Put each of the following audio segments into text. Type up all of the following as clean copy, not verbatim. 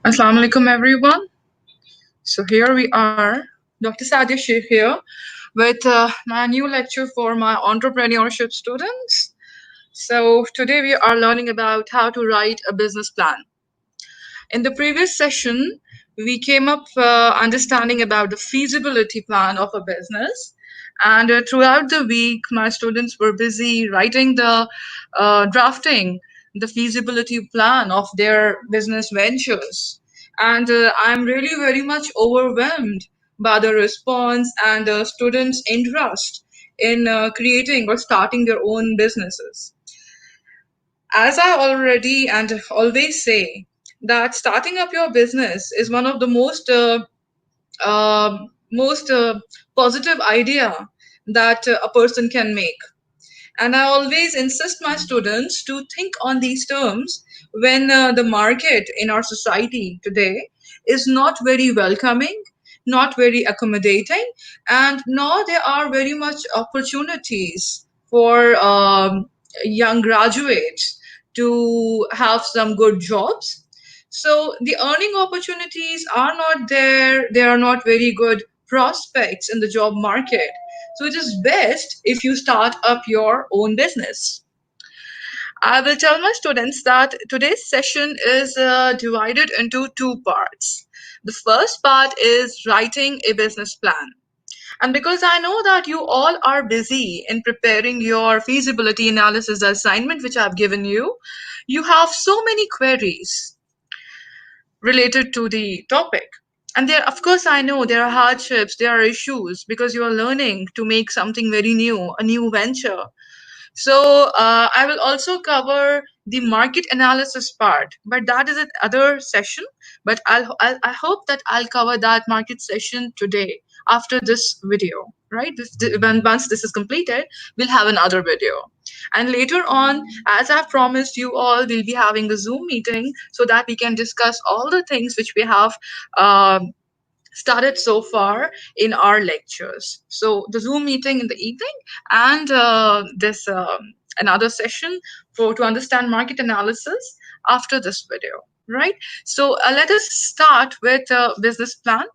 Assalamu alaikum everyone. So here we are, Dr. Sadia Shaikh here with my new lecture for my entrepreneurship students. So today we are learning about how to write a business plan. In the previous session, we came up understanding about the feasibility plan of a business. And throughout the week, my students were busy writing drafting the feasibility plan of their business ventures. And I'm really very much overwhelmed by the response and the students' interest in creating or starting their own businesses. As I already and always say, that starting up your business is one of the most positive idea that a person can make. And I always insist my students to think on these terms when the market in our society today is not very welcoming, not very accommodating, and nor there are very much opportunities for young graduates to have some good jobs. So the earning opportunities are not there. There are not very good prospects in the job market. So it is best if you start up your own business. I will tell my students that today's session is divided into two parts. The first part is writing a business plan. And because I know that you all are busy in preparing your feasibility analysis assignment, which I've given you, you have so many queries related to the topic. And there, of course, I know there are hardships, there are issues because you are learning to make something very new, a new venture. So I will also cover the market analysis part, but that is another session. But I hope that I'll cover that market session today after this video, right? Once this is completed, we'll have another video. And later on, as I've promised you all, we'll be having a Zoom meeting so that we can discuss all the things which we have started so far in our lectures. So the Zoom meeting in the evening and this another session for to understand market analysis after this video, right? So let us start with a business plan.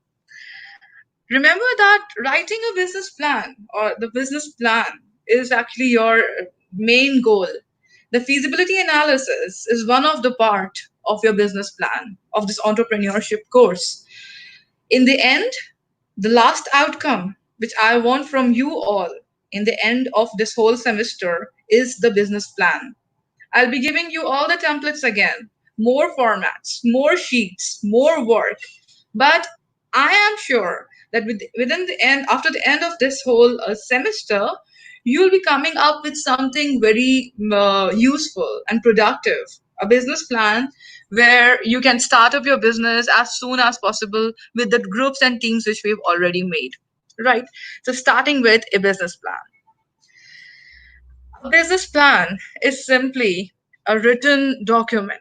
Remember that writing a business plan or the business plan is actually your main goal. The feasibility analysis is one of the part of your business plan of this entrepreneurship course. In the end, the last outcome which I want from you all in the end of this whole semester is the business plan. I'll be giving you all the templates again, more formats, more sheets, more work. But I am sure that within the end, after the end of this whole semester, you'll be coming up with something very useful and productive, a business plan where you can start up your business as soon as possible with the groups and teams which we've already made. Right? So, starting with a business plan. A business plan is simply a written document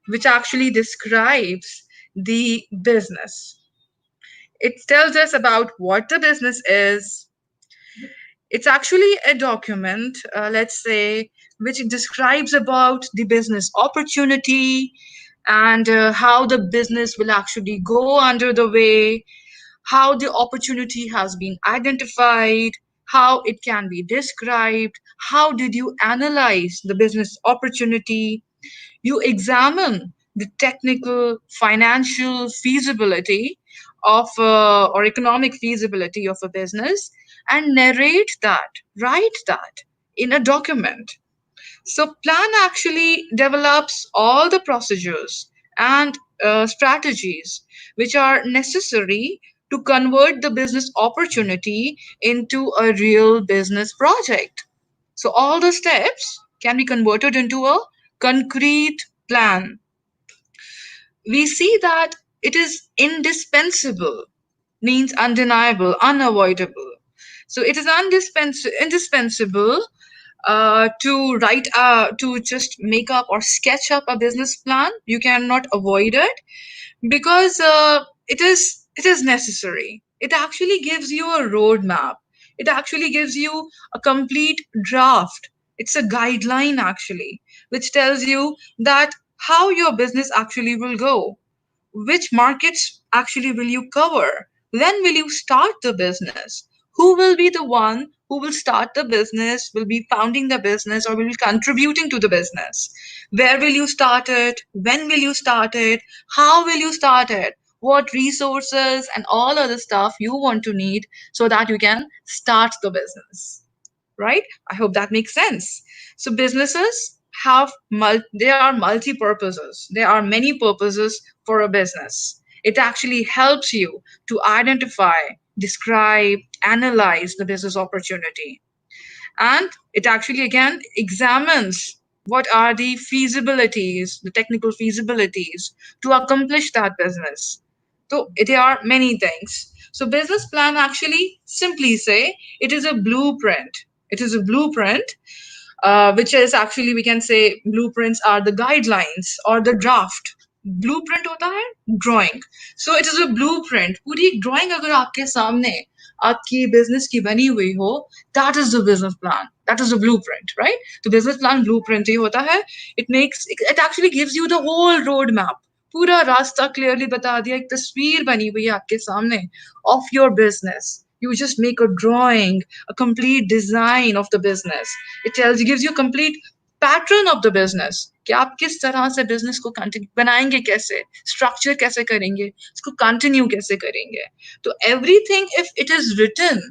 which actually describes the business. It tells us about what the business is. It's actually a document, let's say, which describes about the business opportunity and how the business will actually go under the way, how the opportunity has been identified, how it can be described, how did you analyze the business opportunity. You examine the technical, financial feasibility of or economic feasibility of a business and narrate that, write that in a document. So, plan actually develops all the procedures and strategies which are necessary to convert the business opportunity into a real business project. So, all the steps can be converted into a concrete plan. We see that it is indispensable, means undeniable, unavoidable. So, it is indispensable to just make up or sketch up a business plan. You cannot avoid it because it is necessary. It actually gives you a roadmap. It actually gives you a complete draft. It's a guideline actually, which tells you that how your business actually will go. which markets actually will you cover? When will you start the business? Who will be the one who will start the business, will be founding the business, or will be contributing to the business? Where will you start it? When will you start it? How will you start it? What resources and all other stuff you want to need so that you can start the business, right? I hope that makes sense. So businesses have they are multi purposes. There are many purposes for a business. It actually helps you to identify, describe, analyze the business opportunity, and it actually again examines what are the feasibilities, the technical feasibilities to accomplish that business. So there are many things. So business plan actually simply say it is a blueprint. It is a blueprint, which is actually we can say blueprints are the guidelines or the draft. Blueprint होता है drawing. So it is a blueprint. पूरी एक drawing अगर आपके सामने आपकी business की बनी हुई हो, that is the business plan, that is the blueprint, right? तो बिजनेस प्लान ब्लूप्रिंट ही होता है. It actually gives you the whole road map. पूरा रास्ता क्लियरली बता दिया, एक तस्वीर बनी हुई है आपके सामने of your business. You just make a drawing, a complete design of the business. It tells you, gives you complete pattern of the business कि आप किस तरह से बिजनेस को कंटिन्यू बनाएंगे, कैसे स्ट्रक्चर कैसे करेंगे, इसको कंटिन्यू कैसे करेंगे. तो everything if it is written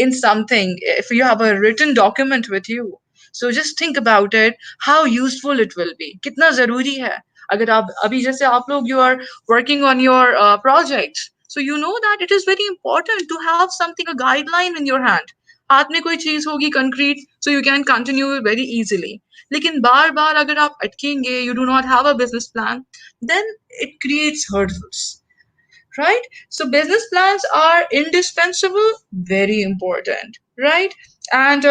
in something, if you have a written document with you, so just think about it, how useful it will be, कितना जरूरी है. अगर आप अभी जैसे आप लोग you are working on your projects, so you know that it is very important to have something, a guideline in your hand. हाथ में कोई चीज होगी concrete, so you can continue very easily. लेकिन बार बार अगर आप अटकेंगे, you do not have a business plan, then it creates hurdles, right? So business plans are indispensable, very important, right? And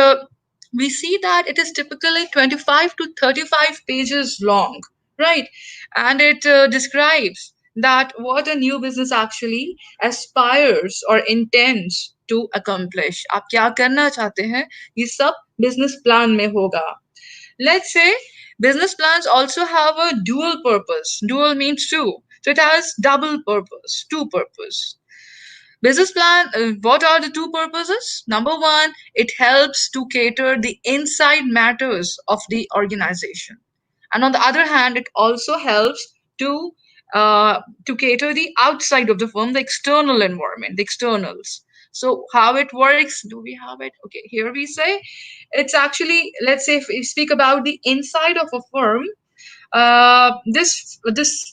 we see that it is typically 25 to 35 pages long, right? And it describes that what a new business actually aspires or intends to accomplish. आप क्या करना चाहते हैं, ये सब business plan में होगा. Let's say business plans also have a dual purpose. Dual means two. So it has double purpose, two purpose. Business plan, what are the two purposes? Number one, it helps to cater the inside matters of the organization. And on the other hand, it also helps to to cater the outside of the firm, the external environment, the externals. So how it works? Do we have it? Okay, here we say it's actually, let's say if we speak about the inside of a firm, this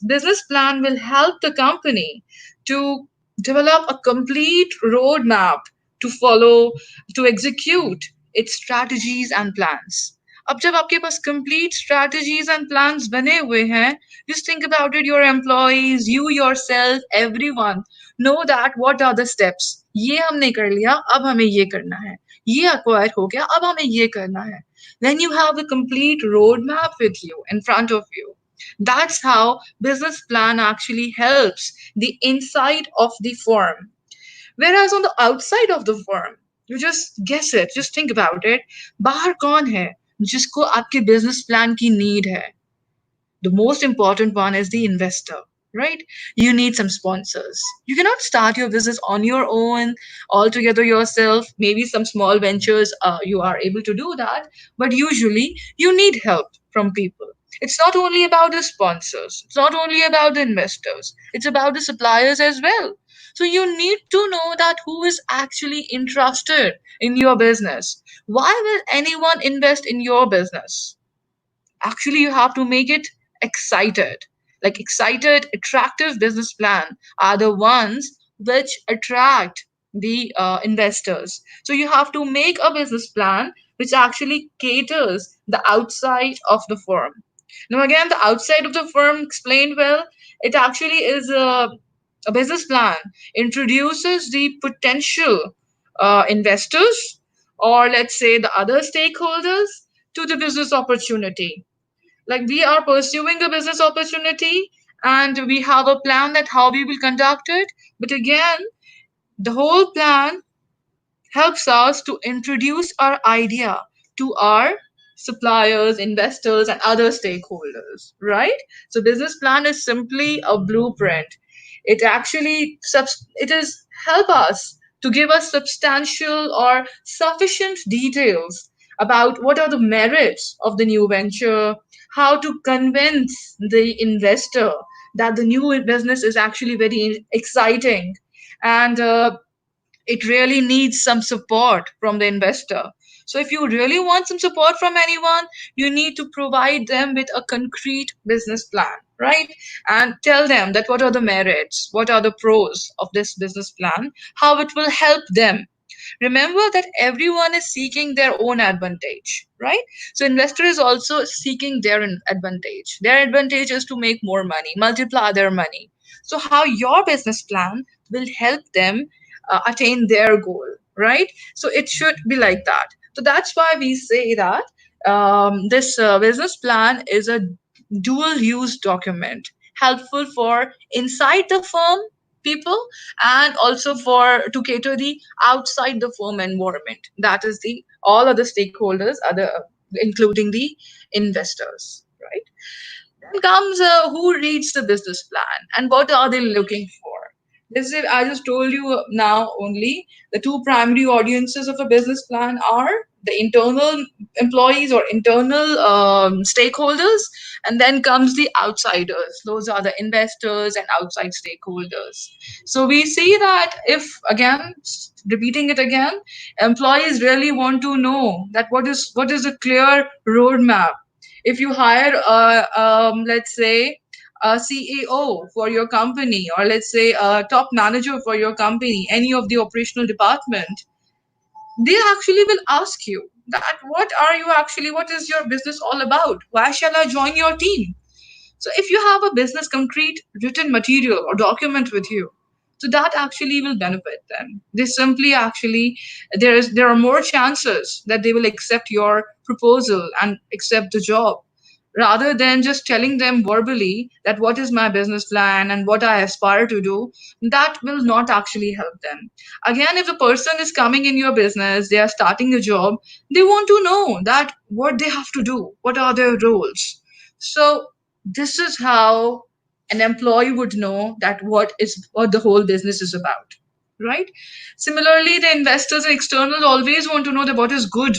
business plan will help the company to develop a complete roadmap to follow, to execute its strategies and plans. अब जब आपके पास complete strategies and plans बने हुए हैं, just think about it, your employees, you yourself, everyone know that what are the steps. ये हमने कर लिया, अब हमें ये करना है. ये acquire हो गया, अब हमें ये करना है. When you have a complete roadmap with you in front of you, that's how business plan actually helps the inside of the firm. Whereas on the outside of the firm, you just guess it, just think about it. बाहर कौन है जिसको आपके business plan की need है? The most important one is the investor, right? You need some sponsors. You cannot start your business on your own, altogether yourself. Maybe some small ventures, you are able to do that, but usually you need help from people. It's not only about the sponsors, it's not only about the investors, it's about the suppliers as well. So you need to know that who is actually interested in your business. Why will anyone invest in your business? Actually you have to make it excited, like excited attractive business plan are the ones which attract the investors. So you have to make a business plan which actually caters the outside of the firm. Now again, the outside of the firm explained well, it actually is a business plan introduces the potential investors, or let's say the other stakeholders, to the business opportunity. Like we are pursuing a business opportunity and we have a plan that how we will conduct it, but again the whole plan helps us to introduce our idea to our suppliers, investors, and other stakeholders, right? So business plan is simply a blueprint. It actually it is help us to give us substantial or sufficient details about what are the merits of the new venture, how to convince the investor that the new business is actually very exciting, and it really needs some support from the investor. So, if you really want some support from anyone, you need to provide them with a concrete business plan, right? And tell them that what are the merits, what are the pros of this business plan, how it will help them. Remember that everyone is seeking their own advantage, right? So investor is also seeking their advantage. Their advantage is to make more money, multiply their money. So how your business plan will help them attain their goal, right? So it should be like that. So that's why we say that this business plan is a dual use document, helpful for inside the firm people, and also for to cater the outside the firm environment, that is the all other stakeholders, other including the investors, right? Then comes who reads the business plan and what are they looking for. This is, I just told you now only the two primary audiences of a business plan are the internal employees or internal stakeholders, and then comes the outsiders. Those are the investors and outside stakeholders. So we see that if again, repeating it again, employees really want to know that what is a clear roadmap. If you hire let's say a CEO for your company, or let's say a top manager for your company, any of the operational department, they actually will ask you that what is your business all about? Why shall I join your team? So if you have a business concrete written material or document with you, so that actually will benefit them. They simply actually there are more chances that they will accept your proposal and accept the job, rather than just telling them verbally that what is my business plan and what I aspire to do. That will not actually help them. Again, if the person is coming in your business, they are starting a job, they want to know that what they have to do, what are their roles. So this is how an employee would know that what the whole business is about, right? Similarly, the investors and externals always want to know that what is good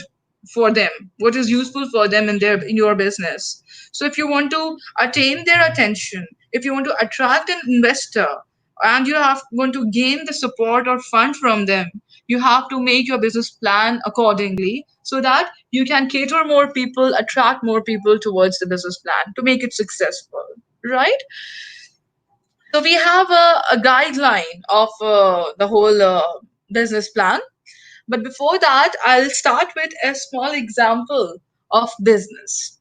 for them, what is useful for them in your business. So if you want to attain their attention, if you want to attract an investor, and you want to gain the support or fund from them, you have to make your business plan accordingly, so that you can cater more people, attract more people towards the business plan to make it successful, right? So we have a guideline of the whole business plan. But before that, I'll start with a small example of business.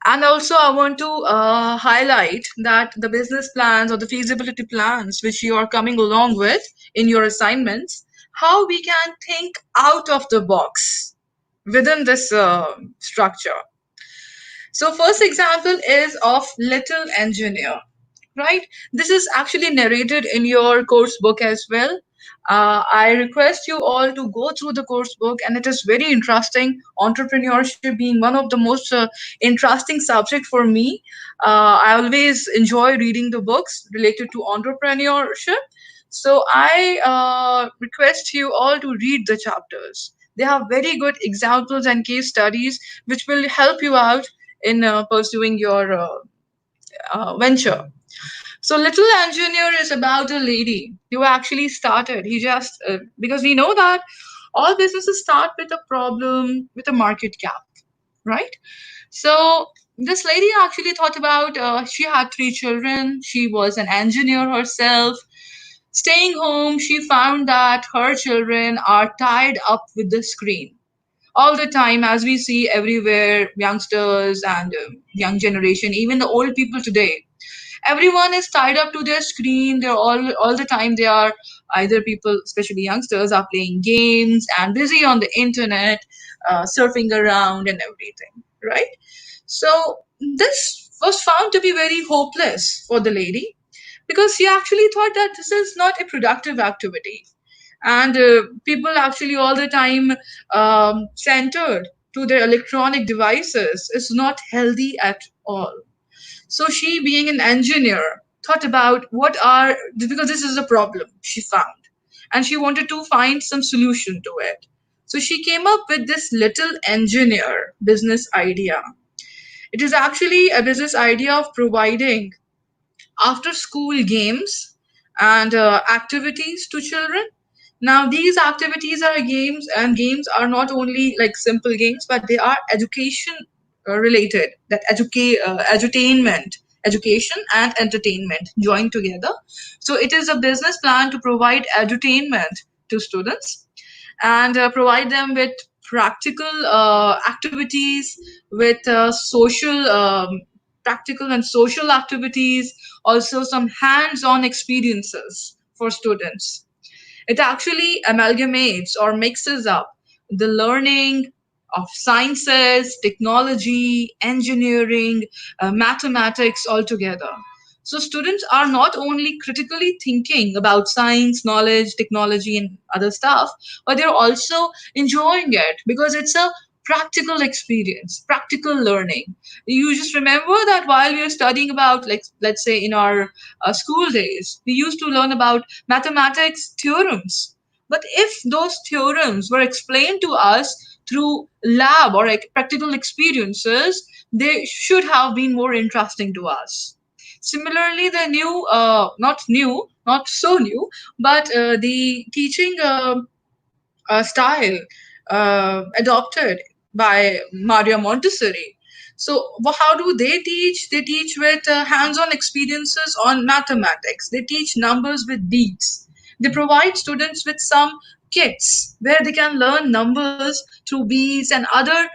And also, I want to highlight that the business plans or the feasibility plans which you are coming along with in your assignments, how we can think out of the box within this structure. So, first example is of Little Engineer, right? This is actually narrated in your course book as well. I request you all to go through the course book, and it is very interesting. Entrepreneurship being one of the most interesting subject for me. I always enjoy reading the books related to entrepreneurship. So I request you all to read the chapters. They have very good examples and case studies which will help you out in pursuing your venture. So, Little Engineer is about a lady who actually started. He just, because we know that all businesses start with a problem, with a market gap, right? So, this lady actually thought about, she had three children, she was an engineer herself. Staying home, she found that her children are tied up with the screen all the time, as we see everywhere, youngsters and young generation, even the old people today, everyone is tied up to their screen. They're all the time they are, either people, especially youngsters, are playing games and busy on the internet, surfing around and everything, right? So this was found to be very hopeless for the lady, because she actually thought that this is not a productive activity, and people actually all the time centered to their electronic devices is not healthy at all. So she, being an engineer, thought about what are, because this is a problem she found, and she wanted to find some solution to it. So she came up with this little engineer business idea. It is actually a business idea of providing after school games and activities to children. Now these activities are games, and games are not only like simple games, but they are education related, that edutainment, education and entertainment joined together. So it is a business plan to provide edutainment to students, and provide them with practical activities, with practical and social activities, also some hands-on experiences for students. It actually amalgamates or mixes up the learning of sciences, technology, engineering, mathematics all together. So students are not only critically thinking about science, knowledge, technology, and other stuff, but they're also enjoying it because it's a practical experience, practical learning. You just remember that while we are studying about, like, let's say in our school days, we used to learn about mathematics theorems. But if those theorems were explained to us through lab or like practical experiences, they should have been more interesting to us. Similarly, the new, not new, not so new, but the teaching style adopted by Maria Montessori. So, how do they teach? They teach with hands on experiences on mathematics. They teach numbers with beads. They provide students with some kits where they can learn numbers through beads and other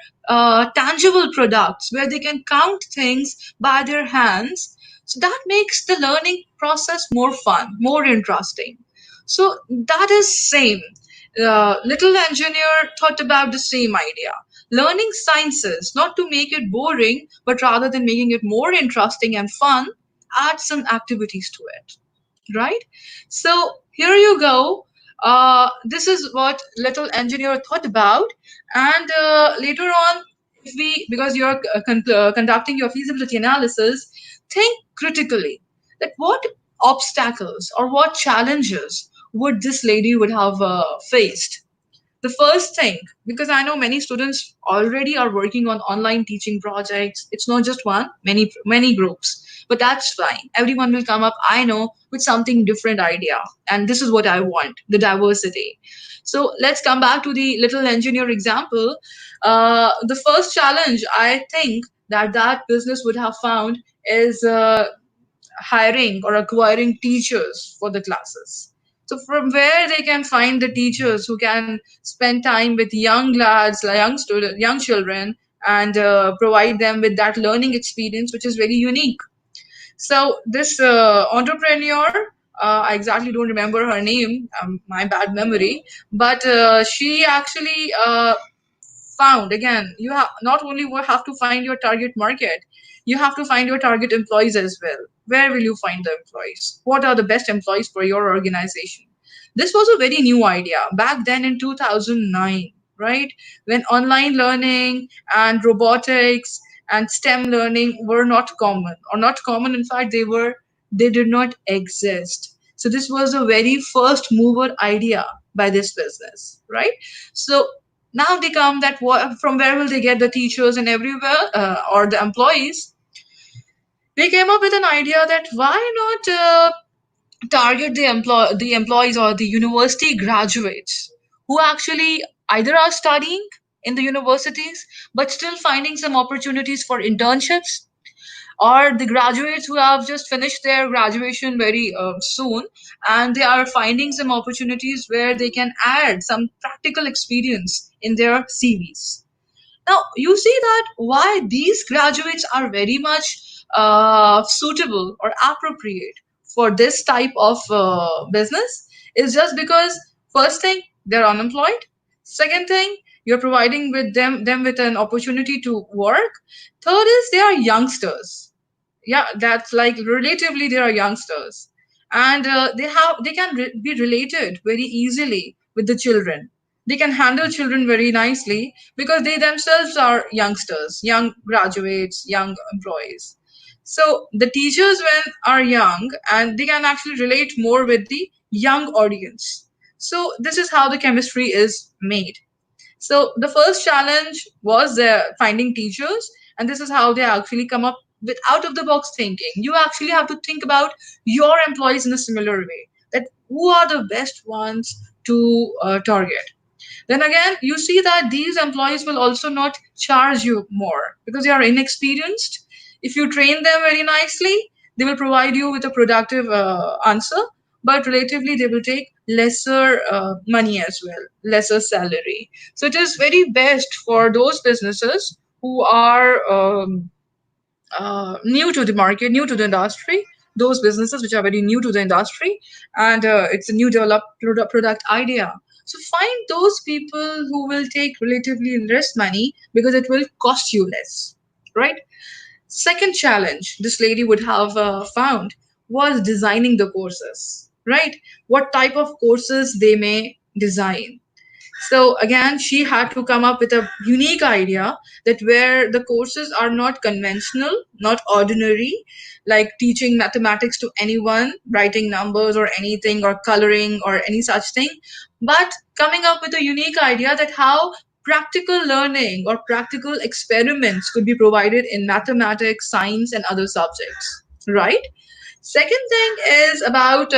tangible products where they can count things by their hands. So, that makes the learning process more fun, more interesting. So, that is same. Little engineer thought about the same idea. Learning sciences, not to make it boring, but rather than making it more interesting and fun, add some activities to it. Right? So here you go. This is what little engineer thought about, and later on, if we, because you're conducting your feasibility analysis, think critically that what obstacles or what challenges would this lady would have faced. The first thing, because I know many students already are working on online teaching projects. It's not just one, many groups, but that's fine. Everyone will come up, I know, with something different idea, and this is what I want, the diversity. So let's come back to the little engineer example. The first challenge I think that that business would have found is hiring or acquiring teachers for the classes. So from where they can find the teachers who can spend time with young lads, like young students, young children, and provide them with that learning experience, which is very unique. So this entrepreneur, I exactly don't remember her name, my bad memory, but she actually found, again, you have not only will have to find your target market, you have to find your target employees as well. Where will you find the employees? What are the best employees for your organization? This was a very new idea back then in 2009, right, when online learning and robotics and STEM learning were not common, or not common, in fact they did not exist. So this was a very first mover idea by this business, right? So now they come that from where will they get the teachers and everywhere, or the employees. They came up with an idea that why not target the employees or the university graduates who actually either are studying in the universities but still finding some opportunities for internships, or the graduates who have just finished their graduation very soon, and they are finding some opportunities where they can add some practical experience in their CVs. Now, you see that why these graduates are very much suitable or appropriate for this type of business is just because, first thing, they're unemployed. Second thing, you're providing with them with an opportunity to work. Third is they are youngsters. Yeah, that's like relatively they are youngsters, and they can be related very easily with the children. They can handle children very nicely because they themselves are youngsters, young graduates, young employees. So the teachers when are young and they can actually relate more with the young audience. So this is how the chemistry is made. So the first challenge was finding teachers, and this is how they actually come up with out of the box thinking. You actually have to think about your employees in a similar way. That who are the best ones to target. Then again, you see that these employees will also not charge you more because they are inexperienced. If you train them very nicely, they will provide you with a productive answer, but relatively they will take lesser money as well, lesser salary. So it is very best for those businesses who are new to the market, new to the industry, those businesses which are very new to the industry, and it's a new developed product idea. So find those people who will take relatively less money because it will cost you less, right? Second challenge this lady would have found was designing the courses, right? What type of courses they may design. So again, she had to come up with a unique idea that where the courses are not conventional, not ordinary, like teaching mathematics to anyone, writing numbers or anything, or coloring or any such thing, but coming up with a unique idea that how practical learning or practical experiments could be provided in mathematics, science, and other subjects, right? Second thing is about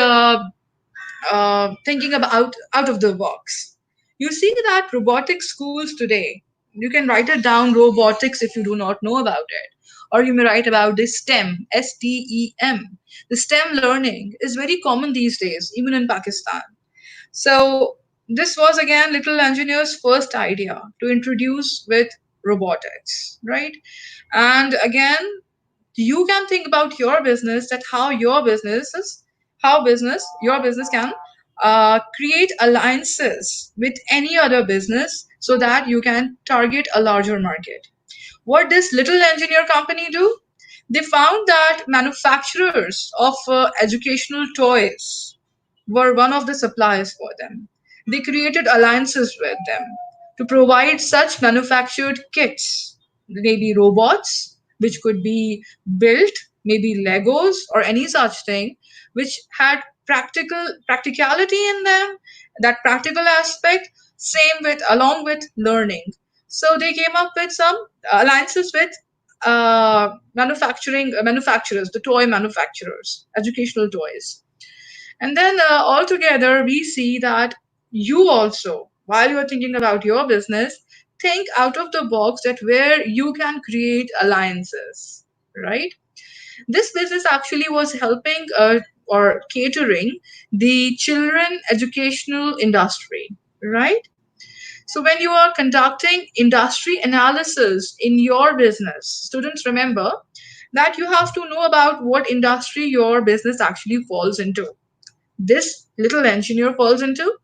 thinking about out of the box. You see that robotics schools today, you can write it down robotics if you do not know about it. Or you may write about the STEM, STEM. The STEM learning is very common these days, even in Pakistan. So this was again Little Engineer's first idea to introduce with robotics, right? And again, you can think about your business that how your businesses how business your business can create alliances with any other business so that you can target a larger market. What this little engineer company do, they found that manufacturers of educational toys were one of the suppliers for them. They created alliances with them to provide such manufactured kits, maybe robots, which could be built, maybe Legos or any such thing, which had practicality in them, that practical aspect, same with along with learning. So they came up with some alliances with manufacturers, the toy manufacturers, educational toys. And then altogether, we see that you also, while you are thinking about your business, think out of the box that where you can create alliances, right? This business actually was helping or catering the children educational industry, right? So when you are conducting industry analysis in your business, students remember that you have to know about what industry your business actually falls into. This little engineer falls into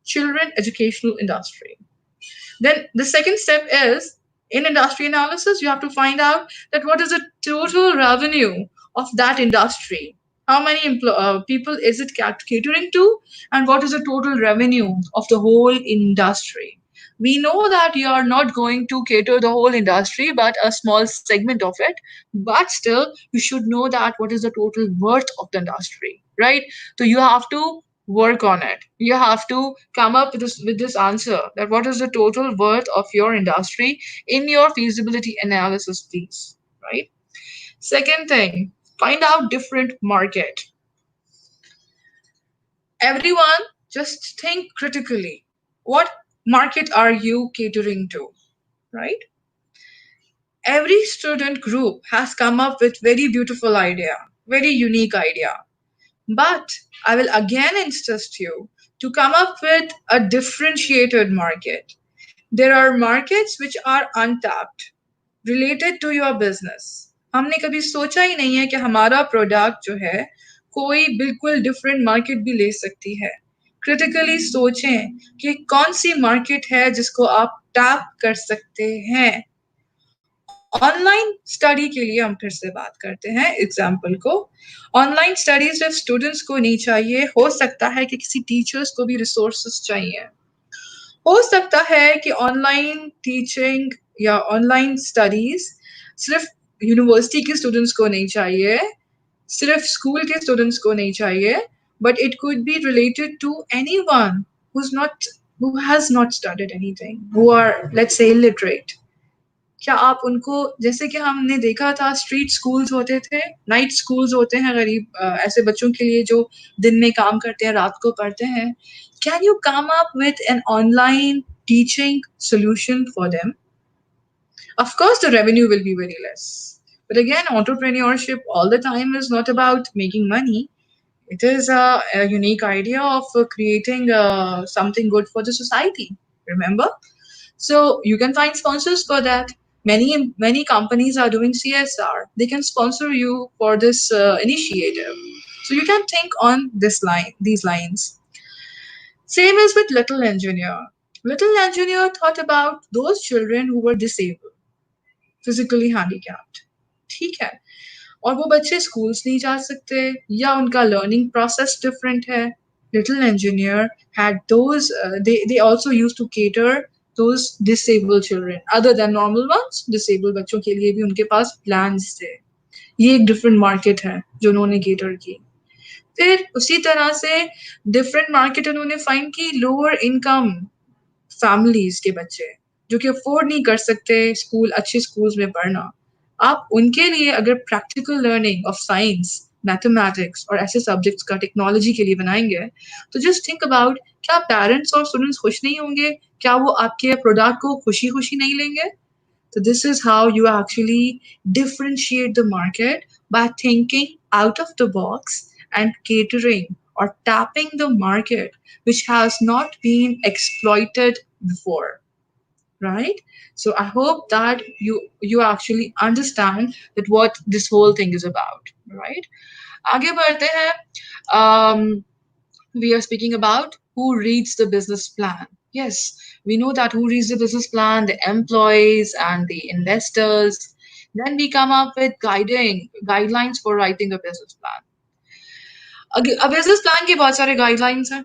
children educational industry. Then the second step is in industry analysis, you have to find out that what is the total revenue of that industry. How many people is it catering to, and what is the total revenue of the whole industry? We know that you are not going to cater the whole industry, but a small segment of it. But still, you should know that what is the total worth of the industry, right? So you have to work on it. You have to come up with this answer that what is the total worth of your industry in your feasibility analysis, please, right? Second thing, find out different market. Everyone, just think critically. What market are you catering to, right? Every student group has come up with very beautiful idea, very unique idea. But I will again insist you to come up with a differentiated market. There are markets which are untapped, related to your business. हमने कभी सोचा ही नहीं है कि हमारा product जो है कोई बिल्कुल डिफरेंट मार्केट भी ले सकती है. क्रिटिकली सोचें कि कौन सी मार्केट है जिसको आप टैप कर सकते हैं. ऑनलाइन स्टडी के लिए हम फिर से बात करते हैं एग्जाम्पल को. ऑनलाइन स्टडीज जब स्टूडेंट्स को नहीं चाहिए, हो सकता है कि किसी टीचर्स को भी रिसोर्सेज चाहिए. हो सकता है कि ऑनलाइन टीचिंग या ऑनलाइन स्टडीज सिर्फ यूनिवर्सिटी के स्टूडेंट्स को नहीं चाहिए, सिर्फ स्कूल के स्टूडेंट्स को नहीं चाहिए, but it could be related to anyone who has not studied anything, who are, let's say, illiterate. क्या आप उनको, जैसे कि हमने देखा था स्ट्रीट स्कूल्स होते थे, नाइट स्कूल्स होते हैं गरीब ऐसे बच्चों के लिए जो दिन में काम करते हैं, रात को पढ़ते हैं, can you come up with an online teaching solution for them? Of course, the revenue will be very less. But again, entrepreneurship all the time is not about making money. It is a unique idea of creating something good for the society. Remember? So you can find sponsors for that. Many companies are doing CSR. They can sponsor you for this initiative. So you can think on these lines. Same as with Little Engineer. Little Engineer thought about those children who were disabled, physically handicapped, ठीक है, और वो बच्चे schools नहीं जा सकते या उनका लर्निंग प्रोसेस डिफरेंट है. Little engineer had those, they also used to cater those disabled children other than normal ones. disabled बच्चों के लिए भी उनके पास प्लान्स थे. ये एक डिफरेंट मार्केट है जो उन्होंने केटर की. फिर उसी तरह से डिफरेंट मार्केट उन्होंने फाइंड की लोअर इनकम फैमिलीज के बच्चे जो कि अफोर्ड नहीं कर सकते स्कूल, अच्छे स्कूल्स में पढ़ना. आप उनके लिए अगर practical learning of science, mathematics और ऐसे सब्जेक्ट्स का टेक्नोलॉजी के लिए बनाएंगे, तो जस्ट थिंक अबाउट, क्या पेरेंट्स और स्टूडेंट्स खुश नहीं होंगे? क्या वो आपके प्रोडक्ट को खुशी खुशी नहीं लेंगे? So this is how you actually differentiate the market, by thinking out of the box and catering or tapping the market which has not been exploited before, right? So I hope that you actually understand that what this whole thing is about, right? आगे बढ़ते हैं. um, we are speaking about who reads the business plan. Yes, we know that who reads the business plan, the employees and the investors. Then we come up with guidelines for writing a business plan. A business plan के बहुत सारे guidelines हैं.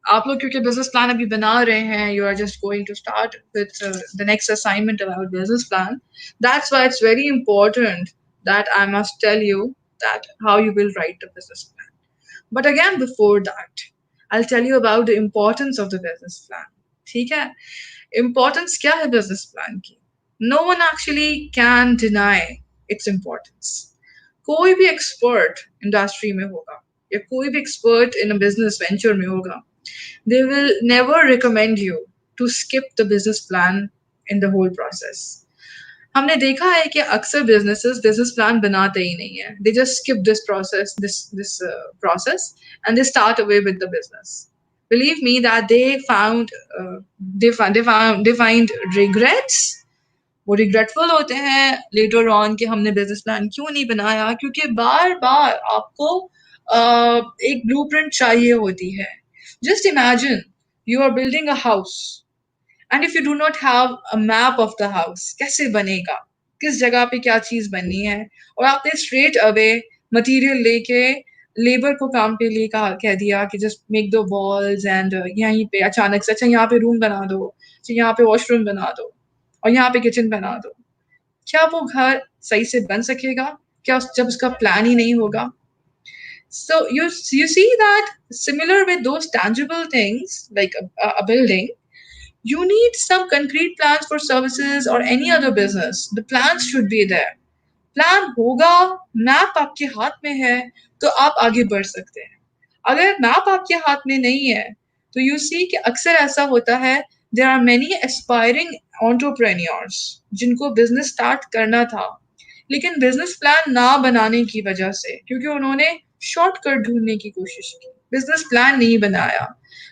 आप लोग क्योंकि business plan अभी बना रहे हैं, you are just going to start with the next assignment about business plan. That's why it's very important that I must tell you that how you will write the business plan. But again, before that, I'll tell you about the importance of the business plan. ठीक है? Importance क्या है business plan की? No one actually can deny its importance. कोई भी expert industry में होगा या कोई भी expert in a business venture में होगा, they will never recommend you to skip the business plan in the whole process. हमने देखा है कि अक्सर businesses business plan बनाते ही नहीं है. They just skip this process and they start away with the business. Believe me that they find regrets. वो regretful होते हैं later on कि हमने business plan क्यों नहीं बनाया, क्योंकि बार बार आपको एक blueprint चाहिए होती है. Just imagine you are building a house. And if you do not have a map of the house, कैसे बनेगा, किस जगह पे क्या चीज बननी है, और आपने स्ट्रेट अवे मटेरियल लेके लेबर को काम पे लिए कह दिया कि just make the walls and यहीं पे अचानक से अच्छा यहाँ पे रूम बना दो, अच्छा यहाँ पे वॉशरूम बना दो और यहाँ पे किचन बना दो. क्या वो घर सही से बन सकेगा क्या जब उसका प्लान ही नहीं होगा? So you see that similar with those tangible things like a building, you need some concrete plans for services or any other business. The plans should be there. Plan होगा, मैप आपके हाथ में है तो आप आगे बढ़ सकते हैं. अगर मैप आपके हाथ में नहीं है तो यू सी कि अक्सर ऐसा होता है, there are many aspiring entrepreneurs जिनको बिजनेस स्टार्ट करना था लेकिन बिजनेस प्लान ना बनाने की वजह से, क्योंकि उन्होंने शॉर्टकट ढूंढने की कोशिश की, बिजनेस प्लान नहीं बनाया.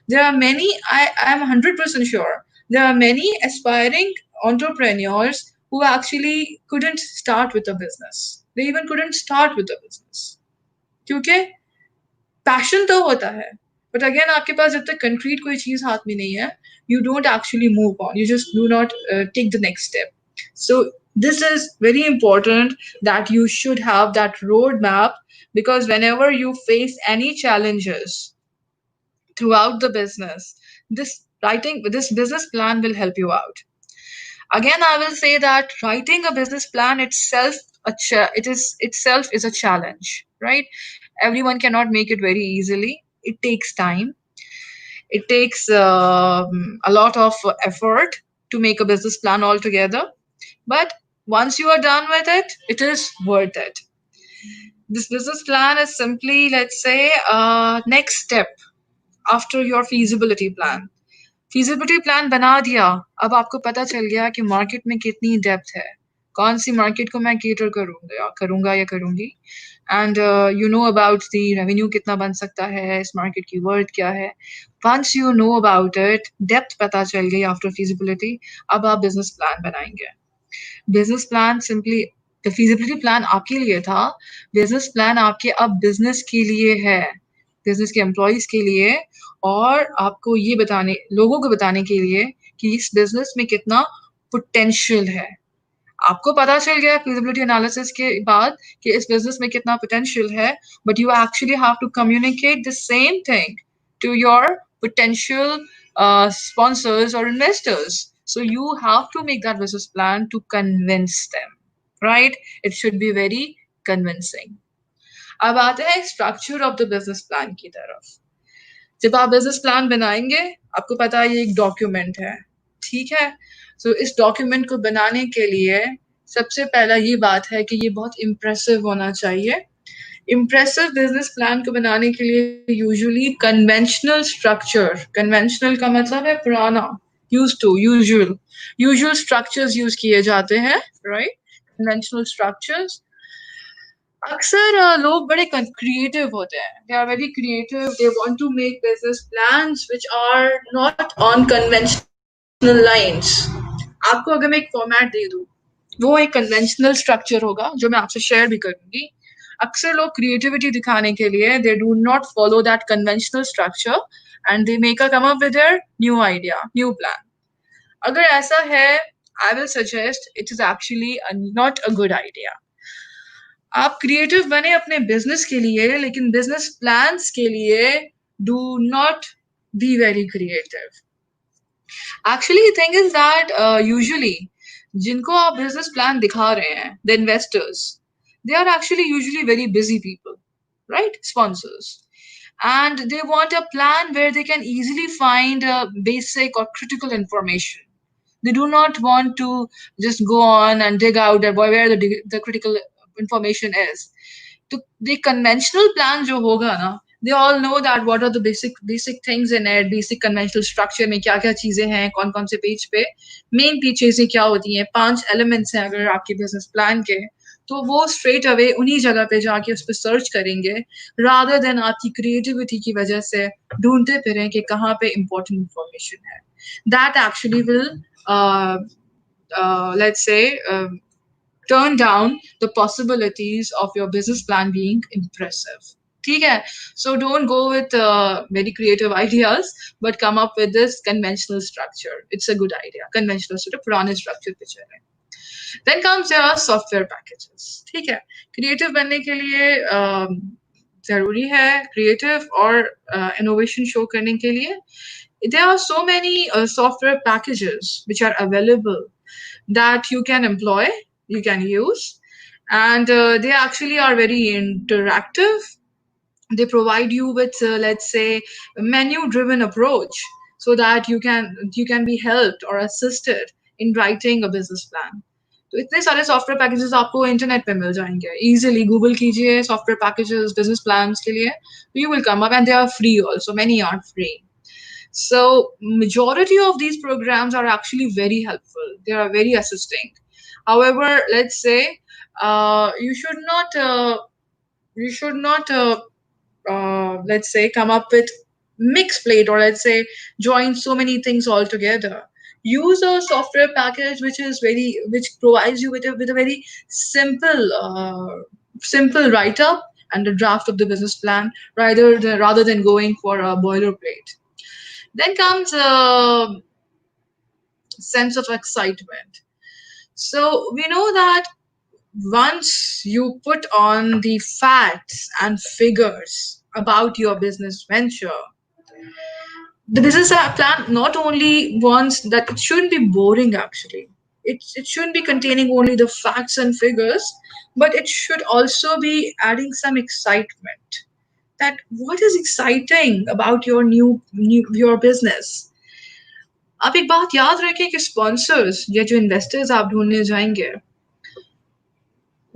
There are many, I am 100% sure, there are many aspiring entrepreneurs who actually couldn't start with a business. They even couldn't start with a business. क्योंकि पैशन तो होता है, but again आपके पास जब तक concrete कोई चीज हाथ में नहीं है, you don't actually move on. You just do not take the next step. So this is very important that you should have that roadmap, because whenever you face any challenges throughout the business, this business plan will help you out. Again, I will say that writing a business plan itself it is itself is a challenge, right? Everyone cannot make it very easily. It takes time. It takes a lot of effort to make a business plan altogether. But once you are done with it, it is worth it. This business plan is simply, let's say, next step after your feasibility plan. Feasibility plan बना दिया, अब आपको पता चल गया कि market में कितनी डेप्थ है, कौन सी मार्केट को मैं केटर करूंगा या करूंगी, and you know about the revenue कितना बन सकता है, इस मार्केट की वर्थ क्या है. Once you know about it, depth पता चल गई आफ्टर फीजिबिलिटी, अब आप बिजनेस प्लान बनाएंगे. Business plan simply, feasibility plan आपके लिए था, बिजनेस प्लान आपके अब बिजनेस के लिए है, बिजनेस के एम्प्लॉयज के लिए, और आपको ये बताने, लोगों को बताने के लिए कि इस बिजनेस में कितना पोटेंशियल है. आपको पता चल गया फिजिबिलिटी एनालिसिस के बाद कि इस बिजनेस में कितना पोटेंशियल है, but you actually have to communicate the same thing to your potential sponsors or investors. So you have to make that business plan to convince them, right? It should be very convincing. अब आते हैं structure of the business plan की तरफ. जब आप business plan बनाएंगे, आपको पता है ये एक डॉक्यूमेंट है, ठीक है. सो इस डॉक्यूमेंट को बनाने के लिए सबसे पहला ये बात है कि ये बहुत इम्प्रेसिव होना चाहिए. इम्प्रेसिव बिजनेस प्लान को बनाने के लिए यूजुअली कन्वेंशनल स्ट्रक्चर, कन्वेंशनल का मतलब है पुराना, यूजुअल स्ट्रक्चर्स यूज किए जाते हैं, राइट. कन्वेंशनल स्ट्रक्चर्स अक्सर लोग बड़े क्रिएटिव होते हैं, they are very creative, they want to make business plans which are not on conventional lines. आपको अगर मैं एक फॉर्मेट दे दूं, वो एक कन्वेंशनल स्ट्रक्चर होगा जो मैं आपसे शेयर भी करूंगी. अक्सर लोग क्रिएटिविटी दिखाने के लिए दे do not follow that conventional structure and they make a come up with their new idea, new plan. अगर ऐसा है, I will suggest it is actually not a good idea. आप क्रिएटिव बने अपने बिजनेस के लिए, लेकिन बिजनेस प्लान्स के लिए do not be very creative. Actually the thing is that usually जिनको आप बिजनेस प्लान दिखा रहे हैं, the investors, they are actually usually very busy people, right? Sponsors. And they want a plan where they can easily find basic or critical information. They do not want to just go on and dig out where the critical information is. तो the conventional plan जो होगा ना, they all know that what are the basic things in it, basic conventional structure में क्या क्या चीजें हैं, कौन कौन से पेज पे मेन चीजें क्या होती हैं, 5 एलिमेंट्स हैं अगर आपके बिजनेस प्लान के, तो वो स्ट्रेट अवे उन्हीं जगह पे जाके उस पर सर्च करेंगे, रादर देन आपकी क्रिएटिविटी की वजह से ढूंढते फिरें कि कहाँ पे इंपॉर्टेंट इंफॉर्मेशन है. That actually will let's say turn down the possibilities of your business plan being impressive. ठीक है. So don't go with very creative ideas, but come up with this conventional structure. It's a good idea. Conventional structure, पुराने structure पे चलें. Then comes your software packages. ठीक है. Creative बनने के लिए जरूरी है creative और innovation show करने के लिए. There are so many software packages which are available that you can employ, you can use, and they actually are very interactive. They provide you with let's say a menu driven approach, so that you can be helped or assisted in writing a business plan. तो इतने सारे software packages आपको internet पे मिल जाएंगे easily. Google कीजिए software packages business plans के लिए, you will come up, and they are free also, many are free. So majority of these programs are actually very helpful. They are very assisting. However, let's say you should not let's say come up with mix plate, or let's say join so many things all together. Use a software package which provides you with a very simple write up and a draft of the business plan, rather than going for a boilerplate. Then comes a sense of excitement. So we know that once you put on the facts and figures about your business venture, the business plan not only wants that, it shouldn't be boring actually. it shouldn't be containing only the facts and figures, but it should also be adding some excitement. That what is exciting about your new your business. आप एक बात याद रखें कि sponsors या जो investors आप ढूंढने जाएंगे,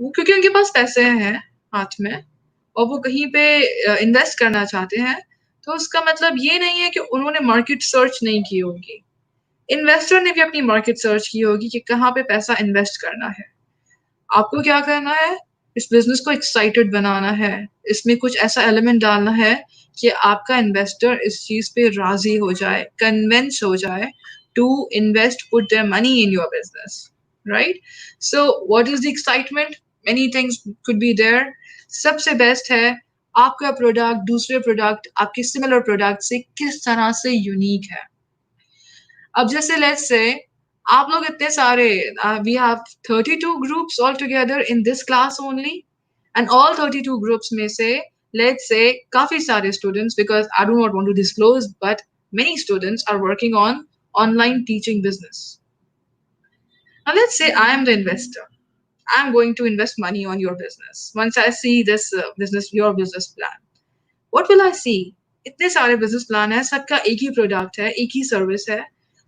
वो क्योंकि उनके पास पैसे हैं हाथ में और वो कहीं पे इन्वेस्ट करना चाहते हैं, तो उसका मतलब ये नहीं है कि उन्होंने मार्केट सर्च नहीं की होगी। इन्वेस्टर ने भी अपनी मार्केट सर्च की होगी कि कहाँ पे पैसा इन्वेस्ट करना है। आपको क्या करना है? इस बिजनेस को एक्साइटेड बनाना है, इसमें कुछ ऐसा एलिमेंट डालना है कि आपका इन्वेस्टर इस चीज पे राजी हो जाए, कन्विंस हो जाए to invest, put their money in your business, right? So what is the excitement? Many things could be there. सबसे बेस्ट है आपका प्रोडक्ट दूसरे प्रोडक्ट, आपके सिमिलर प्रोडक्ट से किस तरह से यूनिक है। अब जैसे लेट्स से आप लोग इतने सारे, we have 32 groups all together in this class only, and all 32 groups में से लेट्स से काफी सारे students, because I do not want to disclose, but many students are working on online teaching business. Now let's say I am the investor. I'm going to invest money on your business. Once I see this business, your business plan, what will I see? इतने सारे business plan है, सबका एक ही product है, एक ही service है.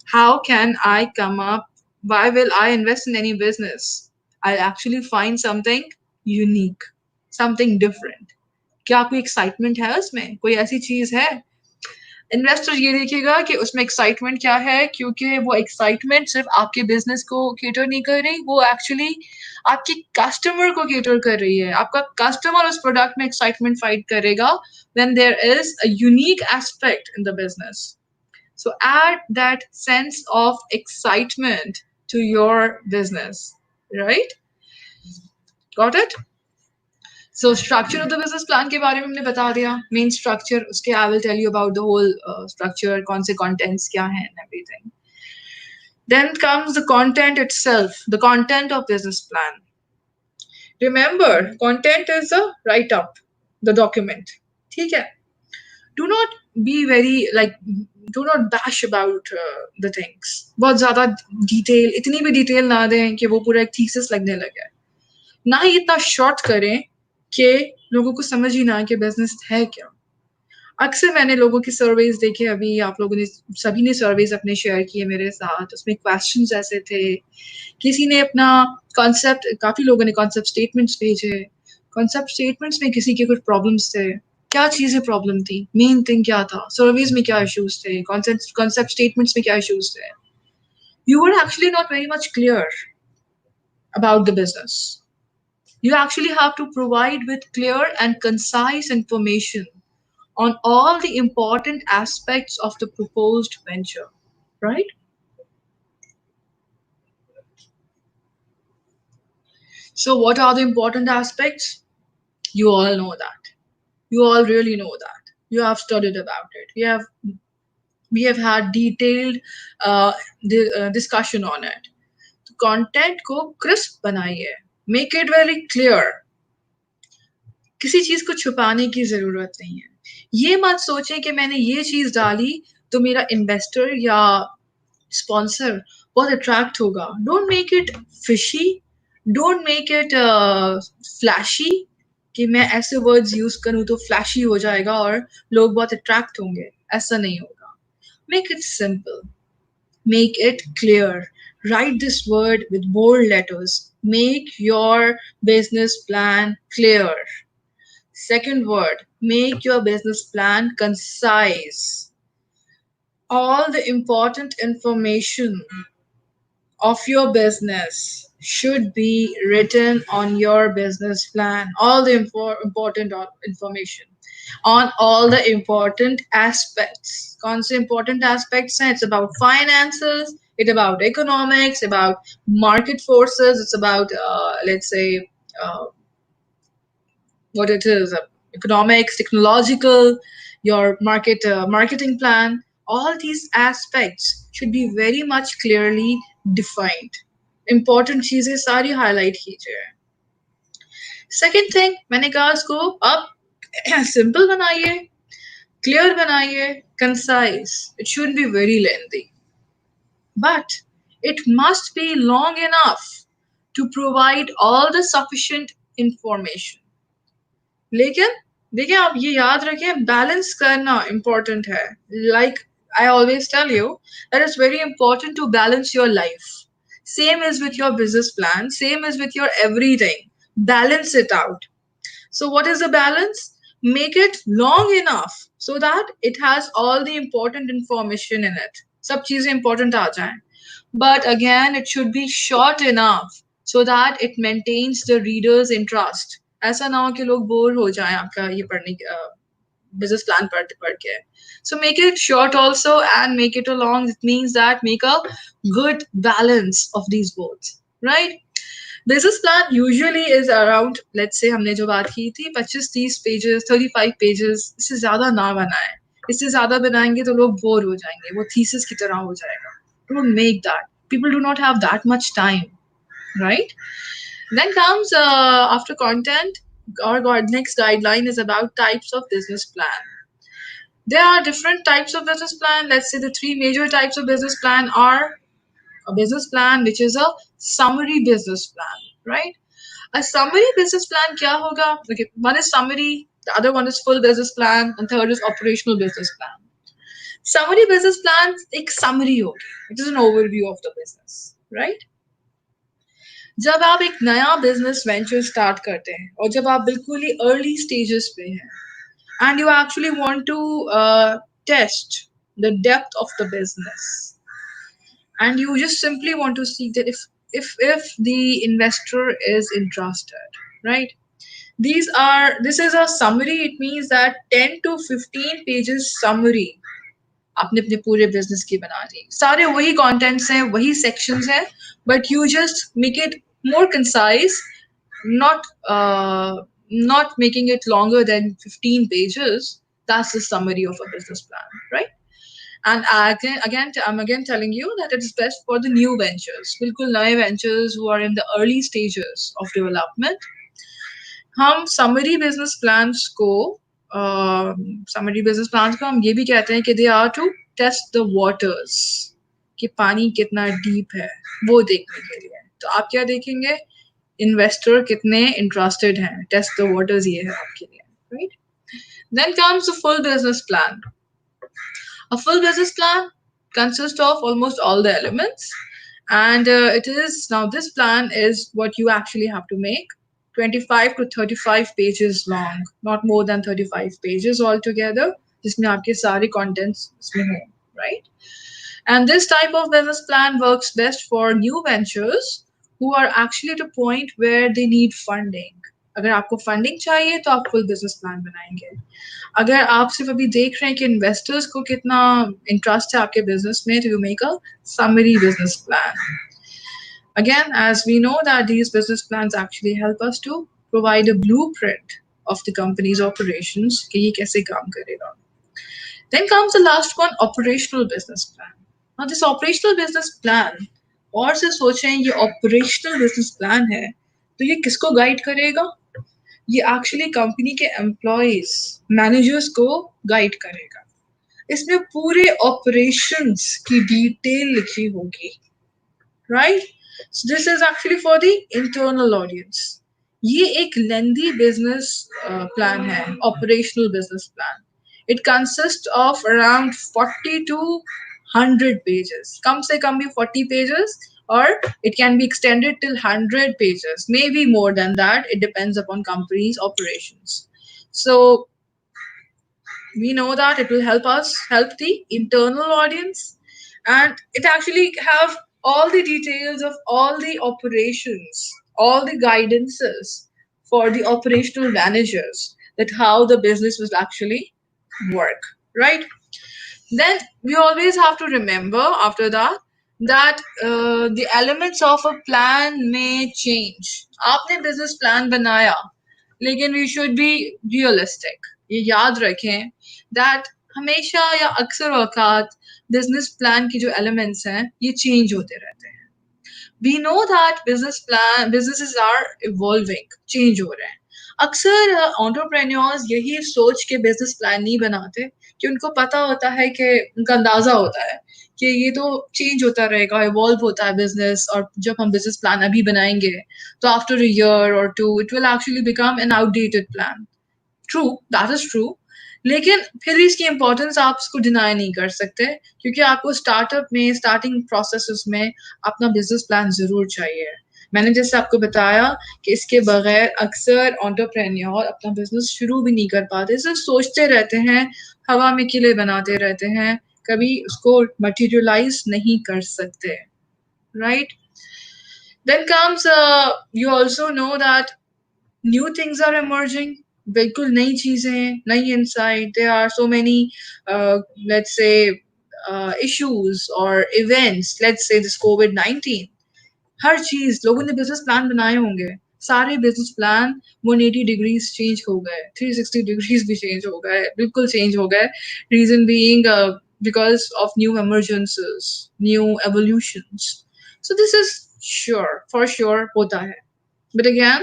How can I come up? Why will I invest in any business? I'll actually find something unique, something different. क्या कोई एक्साइटमेंट है उसमें? कोई ऐसी चीज है? इन्वेस्टर ये देखेगा कि उसमें एक्साइटमेंट क्या है, क्योंकि वो एक्साइटमेंट सिर्फ आपके बिजनेस को केटर नहीं कर रही, वो एक्चुअली आपकी कस्टमर को केटर कर रही है। आपका कस्टमर उस प्रोडक्ट में एक्साइटमेंट फाइंड करेगा when there is a unique aspect in the business. So add that sense of excitement to your business, right? Got it? So structure of the business plan के बारे में हमने बता दिया, main structure, उसके I will tell you about the whole structure, कौन से contents क्या हैं and everything. Then comes the content itself, the content of business plan. Remember, content is the write up, the document. ठीक है? Do not be very like, do not bash about the things. बहुत ज़्यादा detail, इतनी भी detail ना दें कि वो पूरा एक thesis लगने लगे। ना ही इतना शॉर्ट करें कि लोगों को समझ ही ना कि बिजनेस है क्या। अक्सर मैंने लोगों की सर्वेज देखे, अभी आप लोगों ने सभी ने सर्वेज अपने शेयर किए मेरे साथ, उसमें क्वेश्चंस ऐसे थे, किसी ने अपना कॉन्सेप्ट, काफी लोगों ने कॉन्सेप्ट स्टेटमेंट्स भेजे, कॉन्सेप्ट स्टेटमेंट्स में किसी के कुछ प्रॉब्लम्स थे, क्या चीजें प्रॉब्लम थी, मेन थिंग क्या था, सर्वेज में क्या इश्यूज थे, कॉन्सेप्ट स्टेटमेंट्स में क्या इश्यूज थे। You were actually not very much clear about the business. You actually have to provide with clear and concise information on all the important aspects of the proposed venture, right? So, what are the important aspects? You all know that. You all really know that. You have studied about it. We have had detailed discussion on it. तो content को crisp बनाइए, make it very clear. किसी चीज को छुपाने की जरूरत नहीं है। ये मत सोचें कि मैंने ये चीज डाली तो मेरा इन्वेस्टर या स्पॉन्सर बहुत अट्रैक्ट होगा। Don't make it fishy, don't make it flashy कि मैं ऐसे वर्ड्स यूज करूं तो फ्लैशी हो जाएगा और लोग बहुत अट्रैक्ट होंगे। ऐसा नहीं होगा। Make it simple, make it clear. Write this word with bold letters. Make your business plan clear. Second word, make your business plan concise. All the important information of your business should be written on your business plan. All the important information on all the important aspects. कौन से important aspects हैं? It's about finances, it's about economics, about market forces, it's about let's say what it is, economics, technological, your marketing plan. All these aspects should be very much clearly defined. Important चीजें सारी highlight कीजिए। Second thing, मैंने कहा इसको आप simple बनाइए, clear बनाइए, concise. It shouldn't be very lengthy. But It must be long enough to provide all the sufficient information. लेकिन देखिए आप ये याद रखें बैलेंस करना important है. Like I always tell you that it's very important to balance your life. Same is with your business plan, same is with your everything. Balance it out. So what is the balance? Make it long enough so that it has all the important information in it. सब चीजें important आ जाएं. But again, it should be short enough so that it maintains the reader's interest. ऐसा ना हो कि लोग bore हो जाएं आपका ये पढ़ने business plan पढ़ के. So make it short also and make it long. It means that make a good balance of these both, right? Business plan usually is around, let's say हमने जो बात की थी 25-30 pages, 35 pages. इससे ज्यादा ना बनाएं. इससे ज्यादा बनाएंगे तो लोग बोर हो जाएंगे. वो thesis की तरह हो जाएगा. Don't make that. People do not have that much time, right? Then comes after content, our next guideline is about types of business plan. There are different types of business plan. Let's say the three major types of business plan are a business plan which is a summary business plan, right? A summary business plan kya hoga? Okay, one is summary, the other one is full business plan, and third is operational business plan. Summary business plan एक summary होगी. It is an overview of the business, right? जब आप एक नया business venture start करते हैं और जब आप बिल्कुल ही early stages पे हैं and you actually want to test the depth of the business and you just simply want to see that if the investor is interested, right? This is a summary. It means that 10 to 15 pages summary आपने अपने पूरे business की बना दी. सारे वही contents हैं, वही sections हैं, but you just make it more concise, not not making it longer than 15 pages. That's the summary of a business plan, right? And I'm again telling you that it is best for the new ventures, बिल्कुल नए ventures who are in the early stages of development. हम summary business plan को हम ये भी कहते हैं कि they are to test the waters, कि पानी कितना डीप है वो देखने के लिए. तो आप क्या देखेंगे? इन्वेस्टर कितने इंटरेस्टेड हैं. टेस्ट द वाटर्स ये है आपके लिए, right? Then comes the full business plan. A full business plan consists of almost all the elements, and it is now this plan is what you actually have to make. 25 to 35 pages long, not more than 35 pages altogether, जिसमें आपके सारे contents इसमें हों, right? And this type of business plan works best for new ventures who are actually at a point where they need funding. अगर आपको funding चाहिए तो आप full business plan बनाएंगे. अगर आप सिर्फ अभी देख रहे हैं कि इन्वेस्टर्स को कितना इंटरेस्ट है आपके बिजनेस में, तो you make a summary business plan. Again, as we know that these business plans actually help us to provide a blueprint of the company's operations कि ये कैसे काम करेगा. Then comes the last one, operational business plan. Now this operational business plan, और से सोचें ये operational business plan है तो ये किसको गाइड करेगा? ये एक्चुअली कंपनी के एम्प्लॉयज, मैनेजर्स को गाइड करेगा. इसमें पूरे ऑपरेशंस की डिटेल लिखी होगी, right? So this is actually for the internal audience. ये एक लेंदी बिजनेस प्लान है, operational business plan. It consist of around 40 to 100 pages. कम से कम भी 40 pages, or it can be extended till 100 pages, maybe more than that. It depends upon company's operations. So we know that it will help the internal audience, and it actually have all the details of all the operations, all the guidances for the operational managers, that how the business will actually work, right? Then we always have to remember after that the elements of a plan may change. आपने business plan बनाया, लेकिन we should be realistic. ये याद रखें that हमेशा या अक्सर औकात business plan की जो elements हैं ये change होते रहते हैं. We know that businesses are evolving, change हो रहे हैं. अक्सर एंटरप्रेन्योर्स यही सोच के बिजनेस प्लान नहीं बनाते कि उनको पता होता है कि उनका अंदाजा होता है कि ये तो चेंज होता रहेगा, इवॉल्व होता है बिजनेस, और जब हम बिजनेस प्लान अभी बनाएंगे तो आफ्टर अ ईयर और two it will actually become an outdated plan. True, that is true. लेकिन फिर भी इसकी इम्पोर्टेंस आप इसको डिनाई नहीं कर सकते, क्योंकि आपको स्टार्टअप में, स्टार्टिंग प्रोसेस में अपना बिजनेस प्लान जरूर चाहिए. मैंने जैसे आपको बताया कि इसके बगैर अक्सर एंटरप्रेन्योर अपना बिजनेस शुरू भी नहीं कर पाते, सिर्फ सोचते रहते हैं, हवा में किले बनाते रहते हैं, कभी उसको मटेरियलाइज नहीं कर सकते. Right. Then comes, you also know that new things are emerging. बिल्कुल नई चीजें, नई insight. There are so many, let's say, issues or events. Let's say this COVID-19. हर चीज लोगों ने बिजनेस प्लान बनाए होंगे, सारे बिजनेस प्लान 180 डिग्रीज चेंज हो गए, 360 डिग्रीज भी चेंज हो गए, बिल्कुल चेंज हो गए. Reason being because of new emergencies, new evolutions. So this is sure, for sure होता है. But again,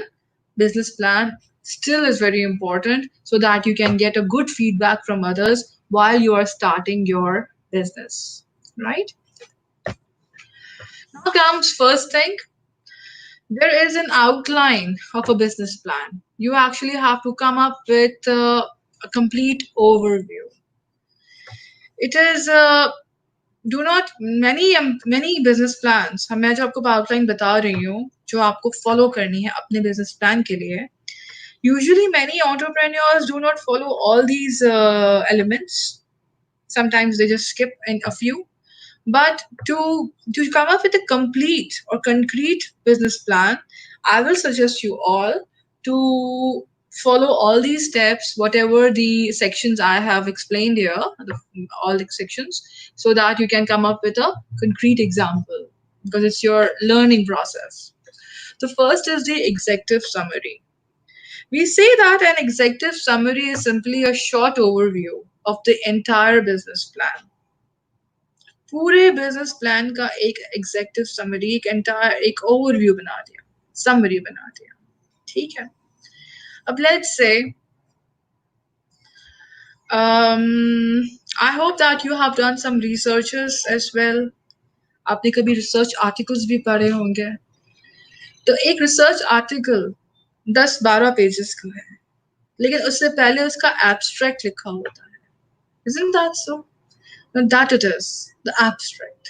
business plan still is very important so that you can get a good feedback from others while you are starting your business. Right? Now comes first thing. There is an outline of a business plan. You actually have to come up with a complete overview. It is do not many business plans. मैं जो आपको outline बता रही हूँ जो आपको follow करनी है अपने बिजनेस प्लान के लिए, usually many entrepreneurs do not follow all these elements. Sometimes they just skip in a few. But to come up with a complete or concrete business plan, I will suggest you all to follow all these steps, whatever the sections I have explained here, all the sections, so that you can come up with a concrete example, because it's your learning process. The first is the executive summary. We say that an executive summary is simply a short overview of the entire business plan. पूरे business plan का एक executive summary, एक entire, एक overview बना दिया, summary बना दिया. ठीक है. अब let's say I hope that you have done some researches as well. आपने कभी रिसर्च आर्टिकल्स भी पढ़े होंगे. तो एक रिसर्च आर्टिकल 10-12 पेजेस का है, लेकिन उससे पहले उसका एब्स्ट्रैक्ट लिखा होता है. Isn't that so? That it is the abstract.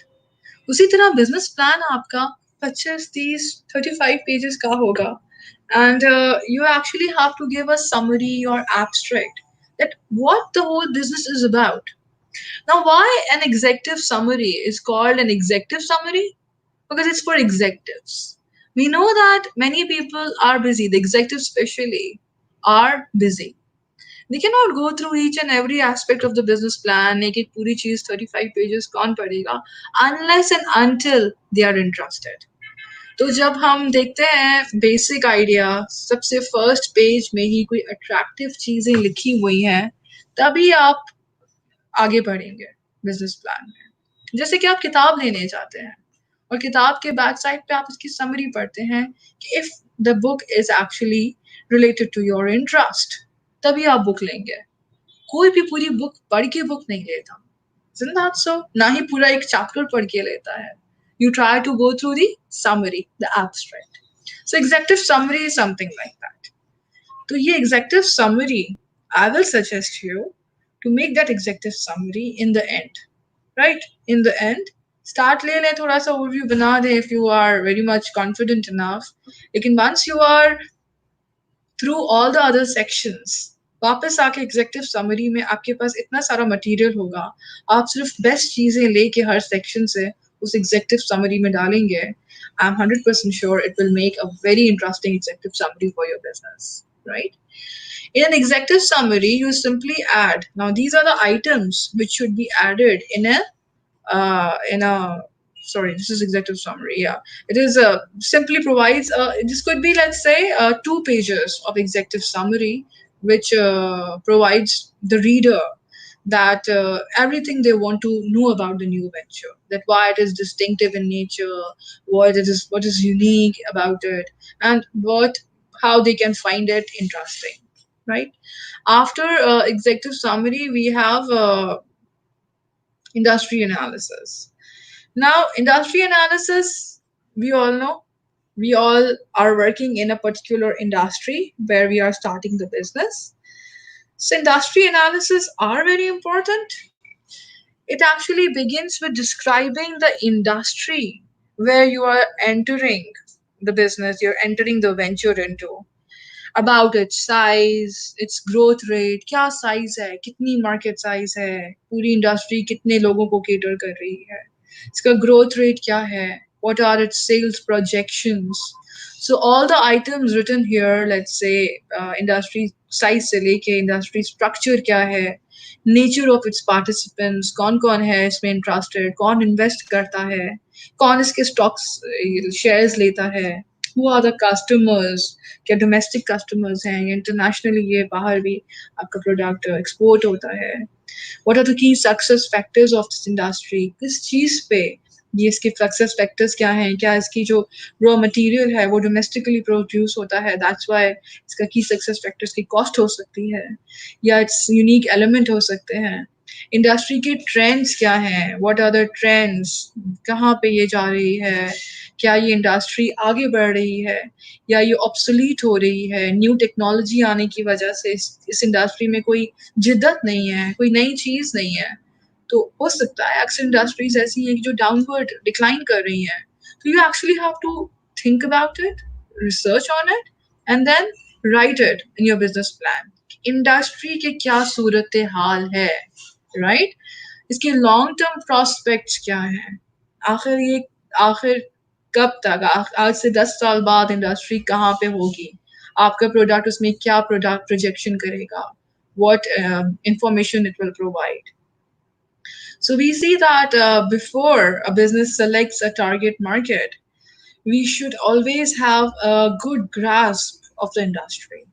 उसी तरह बिजनेस प्लान आपका 25, 30, 35 पेजेस का होगा, and you actually have to give a summary or abstract that what the whole business is about. Now, why an executive summary is called an executive summary? Because it's for executives. We know that many people are busy, the executives especially are busy. They cannot go through each and every aspect of the business plan, make it puri cheese 35 pages kaun padega, unless and until they are interested. तो जब हम देखते हैं basic idea, सबसे first page में ही कोई attractive चीजें लिखी हुई हैं, तभी आप आगे बढ़ेंगे बिजनेस प्लान में. जैसे कि आप किताब लेने जाते हैं और किताब के बैक साइड पे आप उसकी समरी पढ़ते हैं कि if the book is actually related to your interest, तभी आप बुक लेंगे. कोई भी पूरी बुक पढ़ के बुक नहीं लेता. Isn't that so? ना ही पूरा एक चैप्टर पढ़ के लेता है. You try to go through the summary, the abstract. So executive summary is something like that. तो ये executive summary, I will suggest you to make that executive summary in the end. Right? In the end, start ले लें, थोड़ा सा overview बना दें if you are very much confident enough. लेकिन once you are through all the other sections, वापस आके executive summary में आपके पास इतना सारा मटेरियल होगा, आप सिर्फ बेस्ट चीजें लेके हर सेक्शन से उस एग्जेक्टिव समरी में डालेंगे. I am 100% sure it will make a very interesting executive summary for your business. Right. In an executive summary, you simply add. Now, these are the items which should be added in a sorry, this is executive summary. Yeah, it is simply provides. This could be, let's say, 2 pages of executive summary, which provides the reader that everything they want to know about the new venture, that why it is distinctive in nature, what is unique about it, and how they can find it interesting. Right. After executive summary, we have industry analysis. Now, industry analysis, we all know, we all are working in a particular industry where we are starting the business. So, industry analysis are very important. It actually begins with describing the industry where you are entering the business, you're entering the venture into, about its size, its growth rate, क्या size है, कितनी market size है, पूरी industry कितने लोगों को cater कर रही है, इसका growth rate क्या है, what are its sales projections. So all the items written here, let's say industry size से लेके industry structure क्या है, nature of its participants, कौन है इसमें interested, कौन invest करता है, कौन इसके stocks shares लेता है, who are the customers, क्या डोमेस्टिक कस्टमर्स हैं या इंटरनेशनली ये बाहर भी आपका प्रोडक्ट एक्सपोर्ट होता है, what are the key success factors of this industry, किस चीज़ पे ये इसके सक्सेस फैक्टर्स क्या हैं, क्या इसकी जो रॉ मटेरियल है वो डोमेस्टिकली प्रोड्यूस होता है, दैट्स वाई इसका की सक्सेस फैक्टर्स की कॉस्ट हो सकती है या इट्स यूनिक एलिमेंट हो सकते हैं, इंडस्ट्री के ट्रेंड्स क्या हैं, व्हाट आर द ट्रेंड्स, कहाँ पे ये जा रही है, क्या ये इंडस्ट्री आगे बढ़ रही है या ये ऑब्सोलीट हो रही है, न्यू टेक्नोलॉजी आने की वजह से इस इंडस्ट्री में कोई जिद्दत नहीं है, कोई नई चीज़ नहीं है, तो हो सकता है अक्सर इंडस्ट्रीज ऐसी हैं कि जो डाउनवर्ड डिक्लाइन कर रही हैं, तो you actually have to think about it, research on it and then write it in your business plan, industry के क्या सूरत हाल है, राइट, इसके लॉन्ग टर्म प्रोस्पेक्ट्स क्या हैं, आखिर ये आखिर कब तक आज से 10 साल बाद इंडस्ट्री कहाँ पे होगी, आपका प्रोडक्ट उसमें क्या प्रोडक्ट प्रोजेक्शन करेगा, what information it will provide. So we see that before a business selects a target market, we should always have a good grasp of the industry.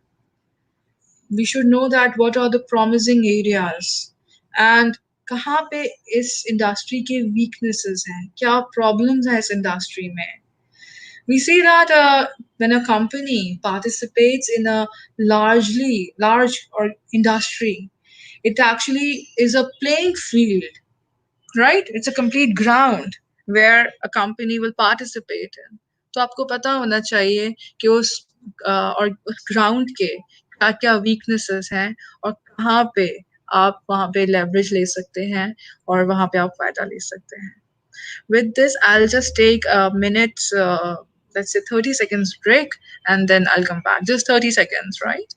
We should know that what are the promising areas and कहाँ पे इस industry के weaknesses हैं, क्या problems हैं इस industry में. We see that when a company participates in a large or industry, it actually is a playing field, right? It's a complete ground where a company will participate in. तो आपको पता होना चाहिए कि उस और ग्राउंड के क्या क्या वीकनेसेस हैं और कहाँ पे आप वहाँ पे लेवरेज ले सकते हैं और वहाँ पे आप फायदा ले सकते हैं. With this, I'll just take a minute, let's say 30 seconds break, and then I'll come back. Just 30 seconds, right?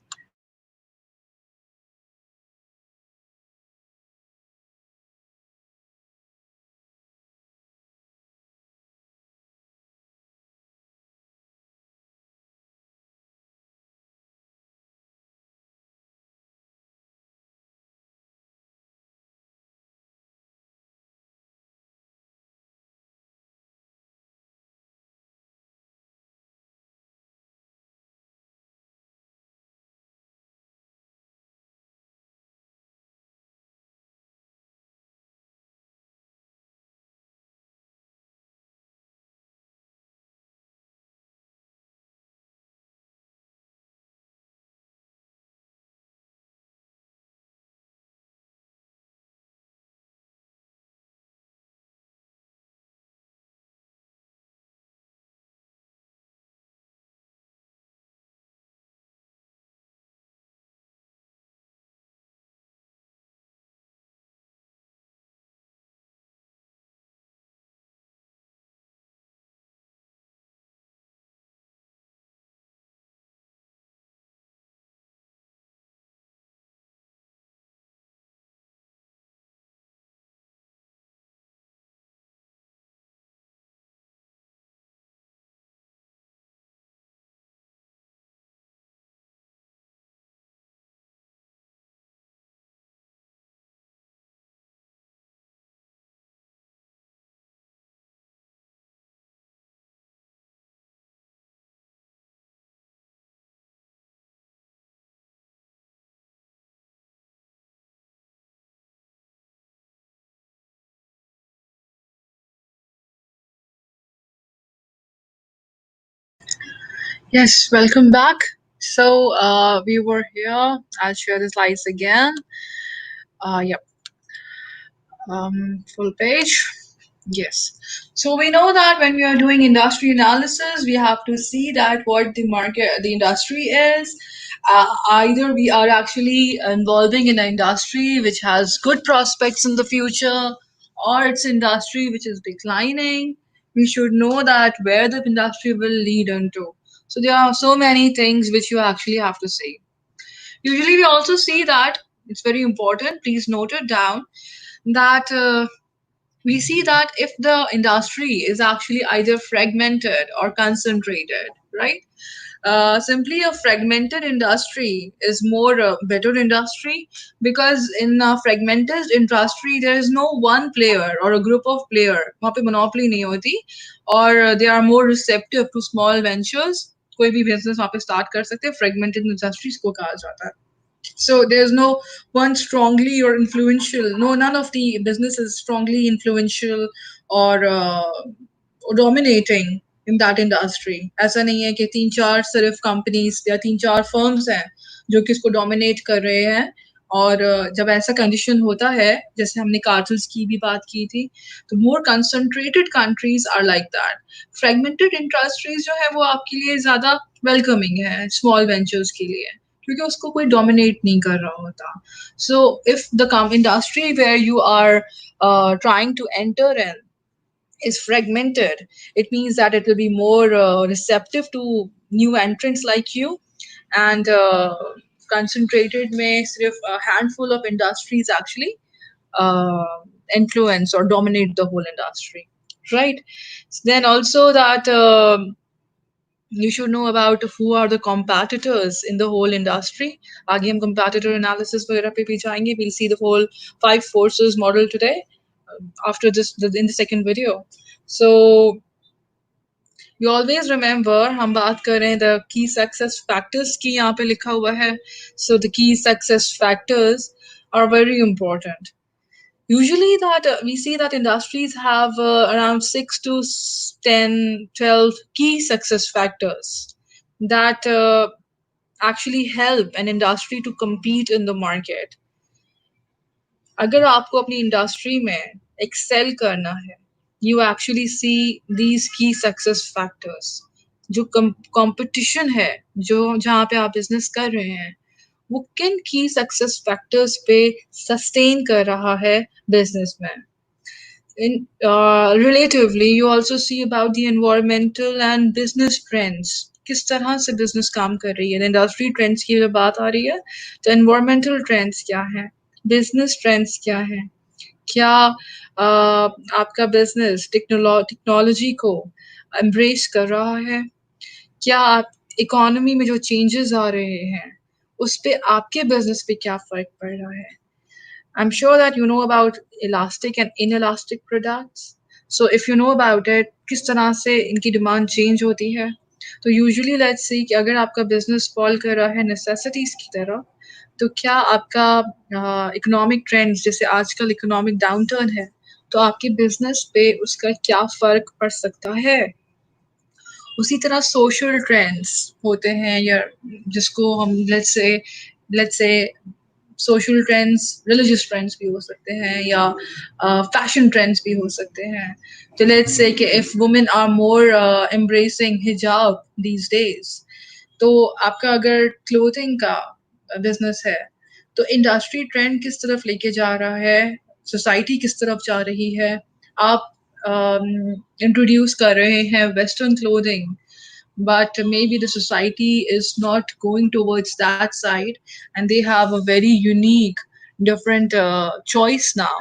Yes, welcome back. So we were here. I'll share the slides again. Yep, full page. Yes. So we know that when we are doing industry analysis, we have to see that what the market, the industry is. Either we are actually involving in an industry which has good prospects in the future, or it's industry which is declining. We should know that where the industry will lead into. So there are so many things which you actually have to see. Usually, we also see that it's very important. Please note it down that. We see that if the industry is actually either fragmented or concentrated, right? Simply a fragmented industry is more better industry, because in a fragmented industry there is no one player or a group of player, वहाँ पे monopoly नहीं होती, और they are more receptive to small ventures. कोई भी business वहाँ पे start कर सकते हैं, fragmented industries को कहा जाता है. So there's no one strongly or influential. No, none of the business is strongly influential or dominating in that industry. ऐसा नहीं है कि तीन चार सिर्फ कंपनीज या तीन चार फर्म्स हैं जो कि इसको डोमिनेट कर रहे हैं. और जब ऐसा कंडीशन होता है, जैसे हमने कार्टल्स की भी बात की थी, तो more concentrated countries are like that. Fragmented industries जो है वो आपके लिए ज्यादा वेलकमिंग है स्मॉल वेंचर्स के लिए, क्योंकि उसको कोई डोमिनेट नहीं कर रहा होता. So if the industry where you are trying to enter in is fragmented, it means that it will be more receptive to new entrants like you. And concentrated may sort a handful of industries actually uh, influence or dominate the whole industry, right? Then also that you should know about who are the competitors in the whole industry. आगे हम competitor analysis वगैरह पे भी जाएंगे. We'll see the whole five forces model today after this in the second video. So you always remember हम बात कर रहे हैं the key success factors की, यहाँ पे लिखा हुआ है. So the key success factors are very important. Usually that we see that industries have around 6 to 10, 12 key success factors that actually help an industry to compete in the market. अगर आपको अपनी industry में Excel करना है, you actually see these key success factors. जो competition है, जो जहाँ पे आप बिजनेस कर रहे हैं, वो किन की सक्सेस फैक्टर्स पे सस्टेन कर रहा है बिजनेस में. In relatively, you also see about the environmental and business trends. किस तरह से बिजनेस काम कर रही है. इंडस्ट्री ट्रेंड्स की जब बात आ रही है, तो एनवायरमेंटल ट्रेंड्स क्या है, बिजनेस ट्रेंड्स क्या है, क्या आपका बिजनेस टेक्नोलॉजी को एम्ब्रेस कर रहा है, क्या आप इकोनॉमी में जो चेंजेस आ रहे हैं उस पे आपके बिजनेस पे क्या फर्क पड़ रहा है. I'm sure that you know about elastic and inelastic products. So if you know about it, किस तरह से इनकी डिमांड चेंज होती है. तो यूजुअली लेट्स सी कि अगर आपका बिजनेस फॉल कर रहा है नेसेसिटीज की तरह, तो क्या आपका इकोनॉमिक ट्रेंड्स, जैसे आजकल इकोनॉमिक डाउनटर्न है, तो आपके बिजनेस पे उसका क्या फर्क पड़ सकता है. उसी तरह सोशल ट्रेंड्स होते हैं, या जिसको हम let's say social trends, religious trends भी हो सकते हैं, या फैशन ट्रेंड्स भी हो सकते हैं. तो लेट्स से कि if women are more embracing hijab these days, तो आपका अगर क्लोथिंग का बिजनेस है, तो इंडस्ट्री ट्रेंड किस तरफ लेके जा रहा है, सोसाइटी किस तरफ जा रही है. आप इंट्रोड्यूस कर रहे हैं western clothing, but maybe the society is not going towards that side, and they have a very unique different choice now.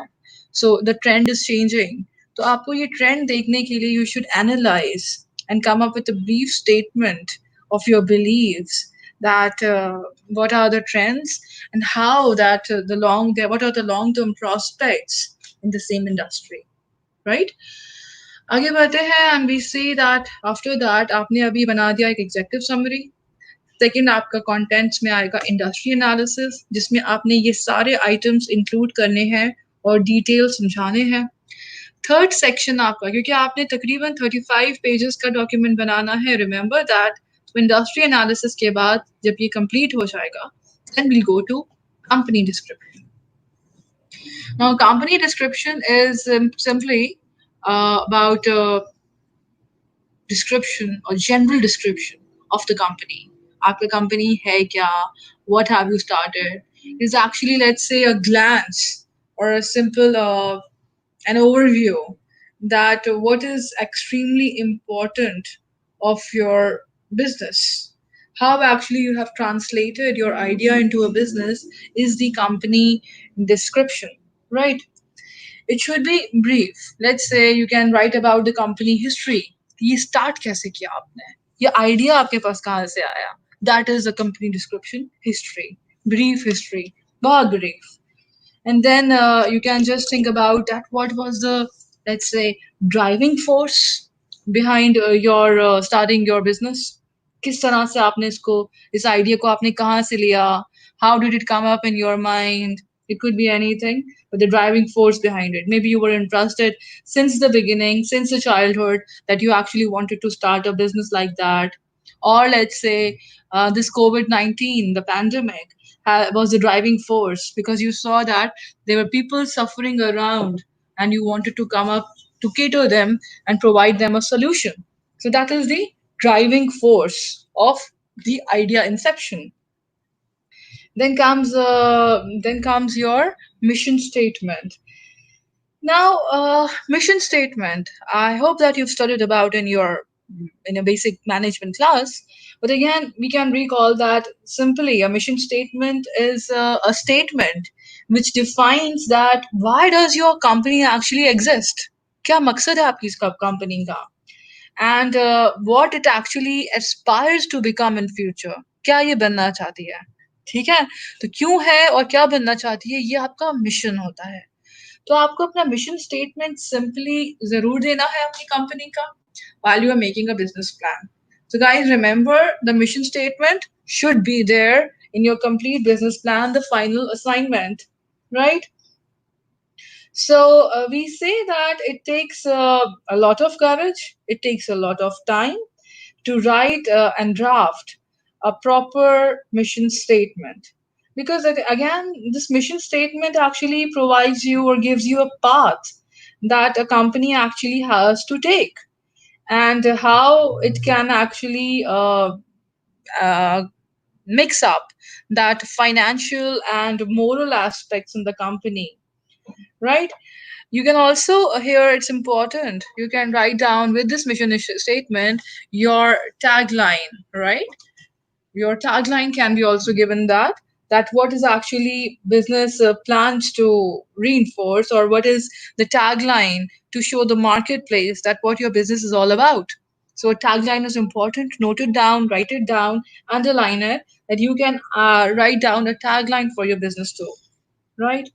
So the trend is changing. तो आपको ये trend देखने के लिए you should analyze and come up with a brief statement of your beliefs, that what are the trends, and how that what are the long term prospects in the same industry, right? आगे बढ़ते हैं, and we see that after that आपने अभी बना दिया एक executive summary. Second आपका contents में आएगा इंडस्ट्री एनालिसिस, जिसमें आपने ये सारे आइटम्स इंक्लूड करने हैं और डिटेल समझाने हैं. थर्ड सेक्शन आपका, क्योंकि आपने तकरीबन 35 पेजेस का डॉक्यूमेंट बनाना है, रिमेंबर दैट. तो इंडस्ट्री एनालिसिस के बाद जब ये कंप्लीट हो जाएगा, then will go to company description. Now, company description is simply about description or general description of the company. आपका company है क्या? What have you started? Is actually, let's say, a glance or a simple an overview that what is extremely important of your business. How actually you have translated your idea into a business is the company description, right? It should be brief. Let's say you can write about the company history. ये start कैसे किया आपने? ये idea आपके पास कहाँ से आया? That is a company description, history, brief history, बहुत brief. And then you can just think about that what was the, let's say, driving force behind your starting your business. किस तरह से आपने इसको, इस आइडिया को आपने कहाँ से लिया? How did it come up in your mind? It could be anything, but the driving force behind it. Maybe you were interested since the beginning, since the childhood, that you actually wanted to start a business like that. Or let's say this COVID-19, the pandemic, was the driving force because you saw that there were people suffering around and you wanted to come up to cater them and provide them a solution. So that is the driving force of the idea inception. Then comes your mission statement. Now, mission statement. I hope that you've studied about in a basic management class. But again, we can recall that simply a mission statement is a statement which defines that why does your company actually exist? क्या मकसद है आपकी इस company का? And what it actually aspires to become in future. क्या ये बनना चाहती है? ठीक है? तो क्यों है और क्या बनना चाहती है, ये आपका मिशन होता है. तो आपको अपना मिशन स्टेटमेंट सिंपली जरूर देना है अपनी कंपनी का while you are making a business plan. So guys, remember the mission statement should be there in your complete business plan, the final assignment, right? So we say that it takes a lot of courage, it takes a lot of time to write and draft a proper mission statement. Because again, this mission statement actually provides you or gives you a path that a company actually has to take and how it can actually uh, mix up that financial and moral aspects in the company, right? You can also here it's important you can write down with this mission statement your tagline, right? Your tagline can be also given that what is actually business plans to reinforce, or what is the tagline to show the marketplace that what your business is all about. So a tagline is important. Note it down, write it down, underline it, that you can write down a tagline for your business too, right?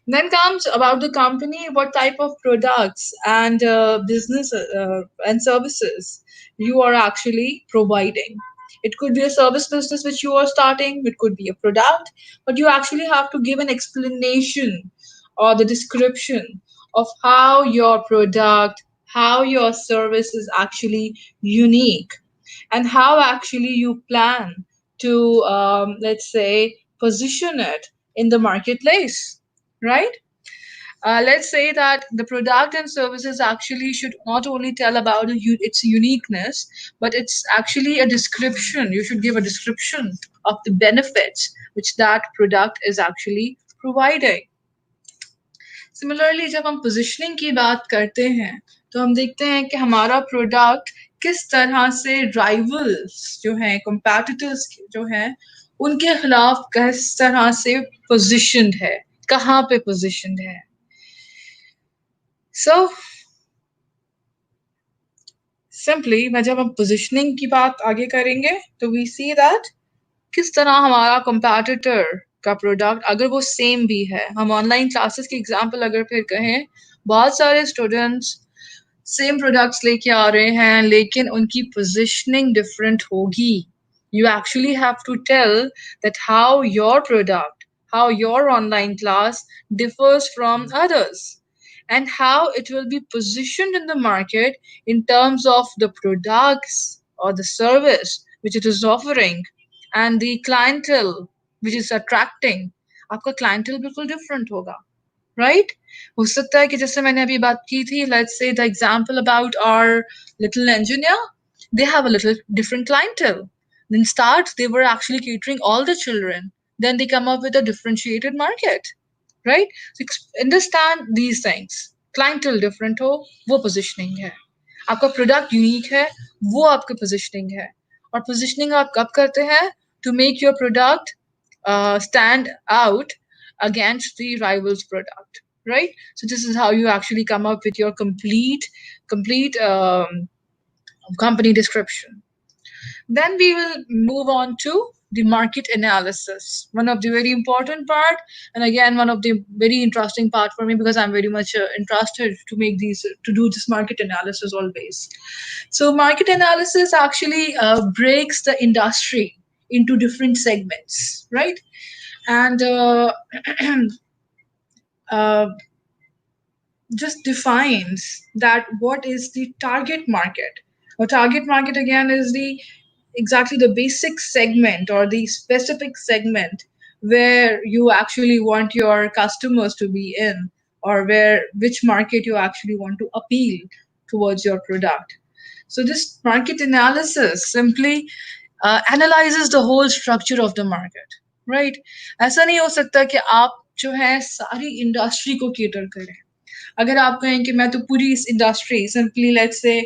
Then comes about the company, what type of products and business and services you are actually providing. It could be a service business which you are starting, it could be a product, but you actually have to give an explanation or the description of how your product, how your service is actually unique, and how actually you plan to, let's say, position it in the marketplace, right? Let's say that the product and services actually should not only tell about its uniqueness, but it's actually a description. You should give a description of the benefits which that product is actually providing. Similarly जब हम positioning की बात करते हैं तो हम देखते हैं कि हमारा प्रोडक्ट किस तरह से राइवल्स जो हैं, कंपेटिटर्स जो हैं, उनके खिलाफ किस तरह से पोजिशनड है, कहाँ पे पोजिशनड है. So simply मैं जब हम पोजिशनिंग की बात आगे करेंगे तो वी सी दैट किस तरह हमारा कंपैटिटर का प्रोडक्ट अगर वो सेम भी है. हम ऑनलाइन क्लासेस की एग्जांपल अगर फिर कहें, बहुत सारे स्टूडेंट्स सेम प्रोडक्ट्स लेके आ रहे हैं लेकिन उनकी पोजिशनिंग डिफरेंट होगी. You actually have to tell that how your product, how your online class differs from others, and how it will be positioned in the market in terms of the products or the service which it is offering and the clientele which is attracting. आपका clientele बिल्कुल different होगा. Right? हो सकता है कि जैसे मैंने अभी बात की थी, let's say the example about our little engineer, they have a little different clientele. In start they were actually catering all the children, then they come up with a differentiated market, right? So understand these things. Clientele different हो, वो positioning है. आपका product unique है, वो आपका positioning है. और positioning आप कब करते हैं? To make your product stand out against the rival's product, right? So this is how you actually come up with your complete company description. Then we will move on to the market analysis, one of the very important part, and again one of the very interesting part for me because I'm very much interested to make these to do this market analysis always. So market analysis actually breaks the industry into different segments, right? And uh, just defines that what is the target market. A target market again is the exactly the basic segment or the specific segment where you actually want your customers to be in, or where which market you actually want to appeal towards your product. So this market analysis simply analyzes the whole structure of the market, right? ऐसा नहीं हो सकता कि आप जो है सारी industry को केटर करें. अगर आप कहें कि मैं तो पूरी इस industry simply let's say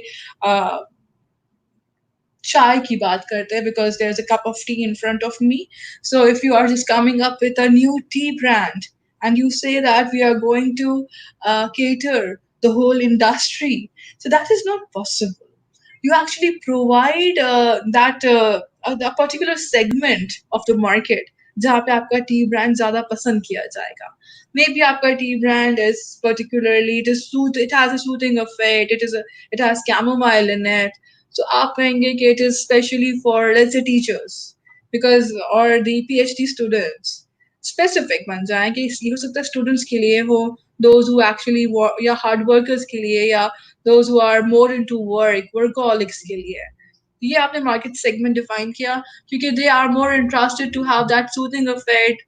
chai ki baat karte hain because there's a cup of tea in front of me. So if you are just coming up with a new tea brand and you say that we are going to cater the whole industry, so that is not possible. You actually provide a particular segment of the market जहाँ पे आपका T brand ज्यादा पसंद किया जाएगा. May be आपका T brand is particularly it has a soothing effect, it has chamomile in it. So आप कहेंगे कि it is specially for let's say teachers because or the PhD students. Specific बन जाए कि ये हो सकता है स्टूडेंट्स के लिए हो, those who actually या हार्ड वर्कर्स के लिए, या those who are more into workaholics के लिए. ये आपने मार्केट सेगमेंट डिफाइन किया क्योंकि they are more interested to have that soothing effect,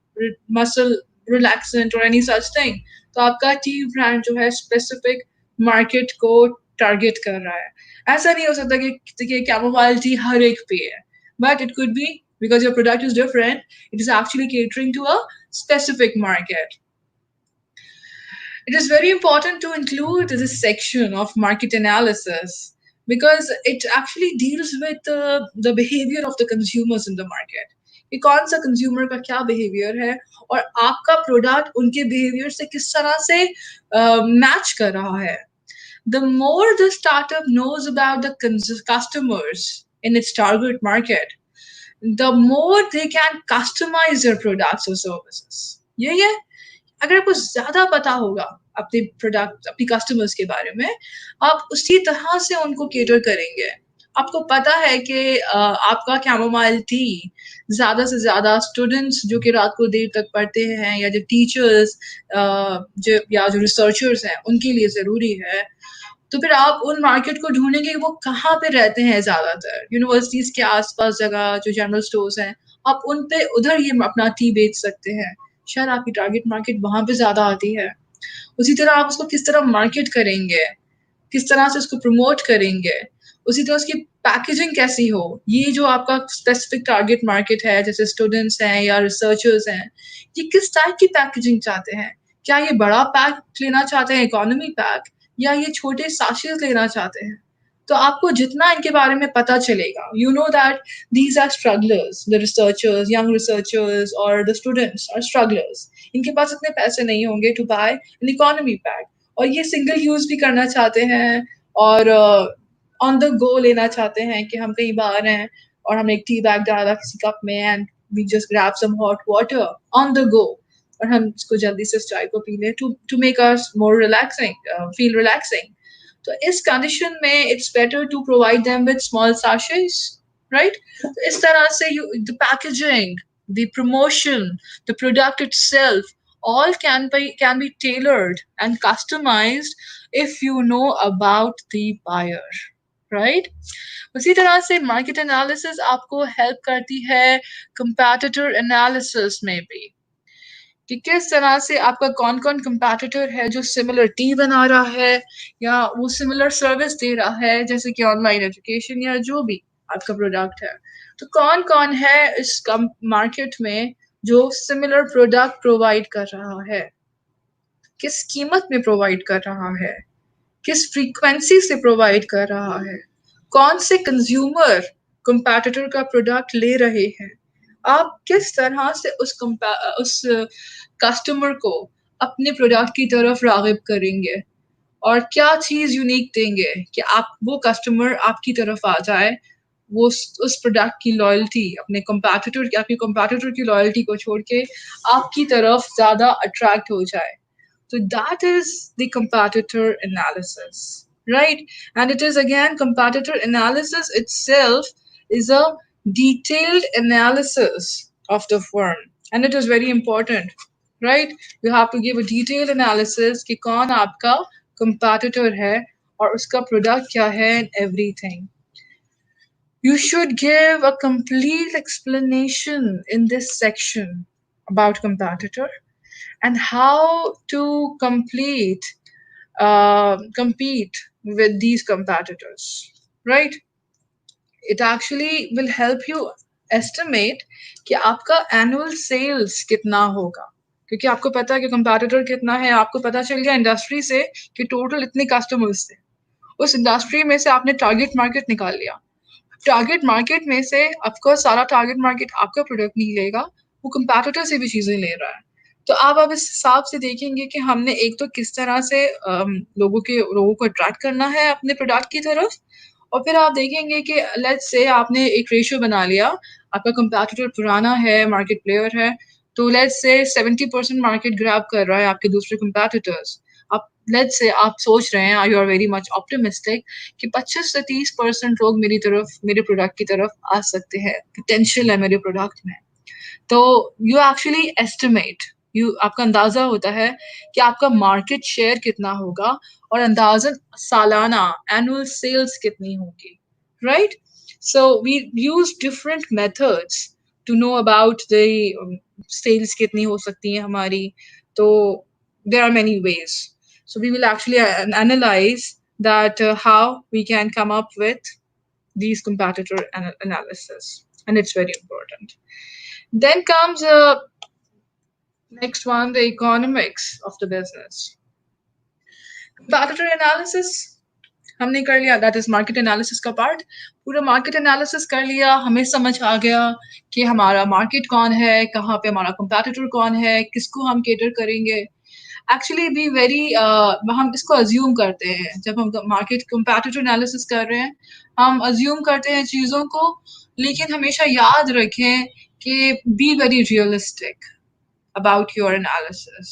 muscle relaxant और एनी सच थिंग. तो आपका टी ब्रांड जो है स्पेसिफिक मार्केट को टारगेट कर रहा है. ऐसा नहीं हो सकता कि देखिए कैमोमाइल टी हर एक पे है, but it could be because your product is different, it is actually catering to a specific market. It is very important to include this section of market analysis because it actually deals with the behavior of the consumers in the market. कि कौन सा consumer का क्या behaviour है और आपका product उनके behaviour से किस तरह से मैच कर रहा है. The more the startup knows about the customers in its target market, the more they can customize their products or services. यही है. अगर आपको ज्यादा पता होगा अपने प्रोडक्ट अपनी कस्टमर्स के बारे में, आप उसी तरह से उनको केटर करेंगे. आपको पता है कि आपका कैमोमाइल टी ज्यादा से ज्यादा स्टूडेंट्स जो कि रात को देर तक पढ़ते हैं या जो टीचर्स जो या जो रिसर्चर्स हैं उनके लिए जरूरी है. तो फिर आप उन मार्केट को ढूंढेंगे कि वो कहाँ पे रहते हैं ज्यादातर. यूनिवर्सिटीज के आसपास जगह जो जनरल स्टोर्स हैं, आप उन पे उधर ये अपना टी बेच सकते हैं. शायद आपकी टारगेट मार्केट वहां पे ज्यादा आती है. उसी तरह आप उसको किस तरह मार्केट करेंगे, किस तरह से उसको प्रमोट करेंगे, उसी तरह उसकी पैकेजिंग कैसी हो. ये जो आपका स्पेसिफिक टारगेट मार्केट है जैसे स्टूडेंट्स हैं या रिसर्चर्स हैं, ये किस टाइप की पैकेजिंग चाहते हैं. क्या ये बड़ा पैक लेना चाहते हैं, इकोनॉमी पैक, या ये छोटे साशेज लेना चाहते हैं. तो आपको जितना इनके बारे में पता चलेगा, you know that these are strugglers, the researchers, young researchers or the students are strugglers. इनके पास इतने पैसे नहीं होंगे to buy an economy pack, और ये सिंगल यूज भी करना चाहते हैं और ऑन द गो लेना चाहते हैं कि हम कहीं बाहर हैं और हमने एक टी बैग डाला किसी कप में and we just grab some hot water on the go और हम इसको जल्दी से चाय को पी लें to make us more relaxing, feel relaxing. तो इस कंडीशन में it's better to provide them with small सैशेस, राइट? तो इस तरह से the packaging, the promotion, the product itself, all can be tailored and customized if you know about the buyer, right? उसी तरह से मार्केट एनालिसिस आपको हेल्प करती है कंपैटिटर एनालिसिस में भी कि किस तरह से आपका कौन कौन कंपैटिटर है जो सिमिलर टी बना रहा है या वो सिमिलर सर्विस दे रहा है, जैसे कि ऑनलाइन एजुकेशन या जो भी आपका प्रोडक्ट है। तो कौन कौन है इस मार्केट में जो सिमिलर प्रोडक्ट प्रोवाइड कर रहा है, किस कीमत में प्रोवाइड कर रहा है, किस फ्रीक्वेंसी से प्रोवाइड कर रहा है, कौन से कंज्यूमर कंपैटिटर का प्रोडक्ट ले रहे हैं, आप किस तरह से उस कस्टमर को अपने प्रोडक्ट की तरफ रागिब करेंगे और क्या चीज यूनिक देंगे कि आप वो कस्टमर आपकी तरफ आ जाए, वो उस प्रोडक्ट की लॉयल्टी अपने कंपैटिटर की आपके कंपैटिटर की लॉयल्टी को छोड़ के आपकी तरफ ज्यादा अट्रैक्ट हो जाए। So that is the competitor analysis, right? And it is again competitor analysis itself is a detailed analysis of the firm, and it is very important, right? You have to give a detailed analysis कि कौन आपका competitor है और उसका product क्या है and everything. You should give a complete explanation in this section about competitor and how to compete with these competitors, right? It actually will help you estimate कि आपका annual sales कितना होगा, क्योंकि आपको पता है कि competitor कितना है, आपको पता चल गया इंडस्ट्री से कि टोटल इतने कस्टमर्स थे, उस इंडस्ट्री में से आपने टारगेट मार्केट निकाल लिया, टारगेट मार्केट में से ऑफकोर्स सारा टारगेट मार्केट आपका प्रोडक्ट नहीं लेगा, वो कंपैटिटर से भी चीजें ले रहा है। तो आप अब इस हिसाब से देखेंगे कि हमने एक तो किस तरह से लोगों को अट्रैक्ट करना है अपने प्रोडक्ट की तरफ, और फिर आप देखेंगे कि लेट्स से आपने एक रेशियो बना लिया, आपका कंपैटिटर पुराना है, मार्केट प्लेयर है, तो लेट्स से 70% मार्केट ग्रैब कर रहा है आपके दूसरे कंपैटिटर्स। आप लेट्स से आप सोच रहे हैं, you are very much optimistic कि 25 से 30% लोग मेरी तरफ मेरे प्रोडक्ट की तरफ आ सकते हैं, पोटेंशियल है मेरे प्रोडक्ट में। तो यू एक्चुअली एस्टिमेट, यू आपका अंदाजा होता है कि आपका मार्केट शेयर कितना होगा और अंदाजन सालाना एनुअल सेल्स कितनी होगी, right? So we use different methods to know about the sales कितनी हो सकती है हमारी। तो there are many ways, so we will actually analyze that how we can come up with these competitor analysis, and it's very important. Then comes next one, the economics of the business. Competitor analysis हमने कर लिया, that is market analysis का part. पूरा market analysis कर लिया, हमें समझ आ गया कि हमारा मार्केट कौन है, कहाँ पे हमारा कंपैटिटर कौन है, किसको हम केटर करेंगे। एक्चुअली बी वेरी हम इसको अज्यूम करते हैं जब हम मार्केट कंपैटिटर एनालिसिस कर रहे हैं, हम अज्यूम करते हैं चीज़ों को, लेकिन हमेशा याद रखें कि be very realistic about your analysis.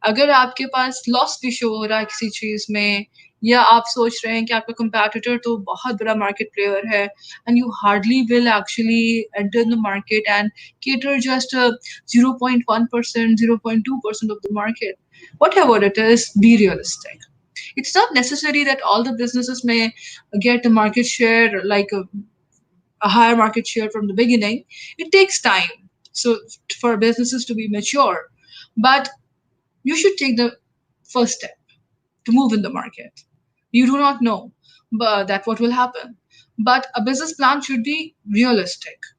अगर आपके पास लॉस भी शो हो रहा है किसी चीज में, या आप सोच रहे हैं कि आपका कंपैटिटर तो बहुत बड़ा मार्केट प्लेयर है and you hardly will actually enter the market and cater just 0.1%, 0.2% of the market, whatever it is, be realistic. It's not necessary that all the businesses may get a market share, like a higher market share from the beginning. It takes time so for businesses to be mature, but you should take the first step to move in the market. You do not know but that what will happen, but a business plan should be realistic,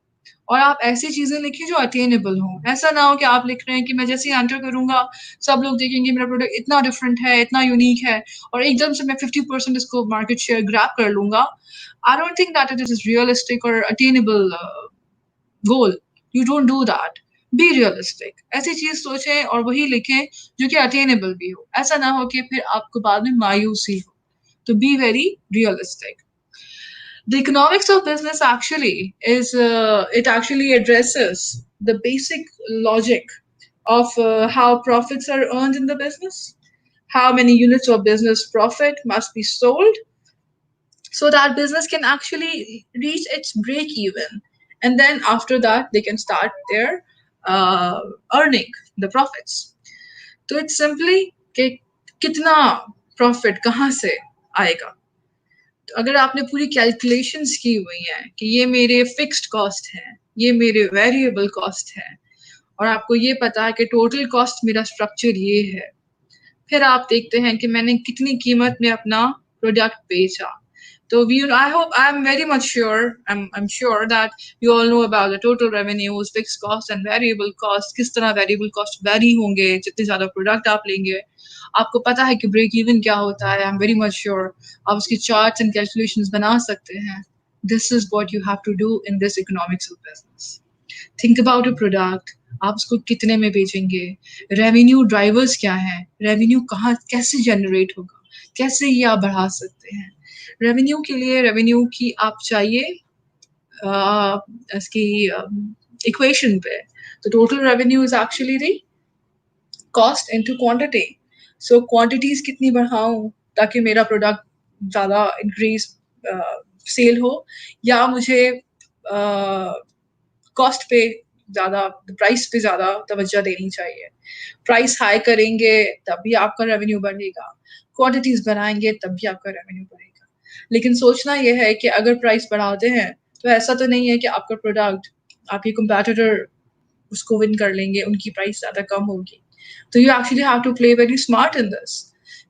और आप ऐसी चीजें लिखिए जो attainable हो। ऐसा ना हो कि आप लिख रहे हैं कि मैं जैसे ही एंटर करूंगा सब लोग देखेंगे मेरा प्रोडक्ट इतना डिफरेंट है, इतना यूनिक है, और एकदम से मैं 50% इसको मार्केट शेयर ग्रैब कर लूंगा। I don't think that it is realistic और attainable goal. You don't do that. Be realistic, ऐसी चीज सोचें और वही लिखें जो कि अटेनेबल भी हो, ऐसा ना हो कि फिर आपको बाद में मायूसी हो। तो be very realistic. The economics of business actually is it actually addresses the basic logic of how profits are earned in the business, how many units of business profit must be sold so that business can actually reach its break even, and then after that they can start their uh, earning the profits. तो it's simply कि कितना profit कहाँ से आएगा। अगर आपने पूरी calculations की हुई हैं कि ये मेरे फिक्स्ड कॉस्ट हैं, ये मेरे वेरिएबल कॉस्ट हैं, और आपको ये पता है कि टोटल कॉस्ट मेरा स्ट्रक्चर ये है, फिर आप देखते हैं कि मैंने कितनी कीमत में अपना प्रोडक्ट बेचा. तो we I hope I am very much sure I'm sure that you all know about the total revenues, fixed cost and variable cost. किस तरह variable cost vary होंगे जितने ज़्यादा प्रोडक्ट आप लेंगे. आपको पता है कि ब्रेक इवन क्या होता है. I am very much sure आप उसकी चार्ट्स एंड कैलकुलेशंस बना सकते हैं. This is what you have to do in this economics of business. Think about a product, आप उसको कितने में बेचेंगे, रेवेन्यू ड्राइवर्स क्या हैं, रेवेन्यू कहाँ कैसे जनरेट होगा, कैसे ये आप बढ़ा सकते हैं. रेवेन्यू के लिए रेवेन्यू की आप चाहिए इसकी इक्वेशन पे. तो total revenue is actually the cost into quantity. So quantities कितनी बढ़ाऊं ताकि मेरा प्रोडक्ट ज़्यादा इंक्रीज सेल हो, या मुझे कॉस्ट पे ज़्यादा, प्राइस पे ज़्यादा तवज्जो देनी चाहिए. प्राइस हाई करेंगे तब भी आपका रेवेन्यू बढ़ेगा, क्वांटिटीज बढ़ाएंगे तब भी आपका रेवेन्यू बढ़ेगा. लेकिन सोचना यह है कि अगर प्राइस बढ़ाते हैं तो ऐसा तो नहीं है कि आपका प्रोडक्ट, आपके कंपैटिटर उसको विन कर लेंगे, उनकी प्राइस ज़्यादा कम होगी. तो you actually have to play very smart in this.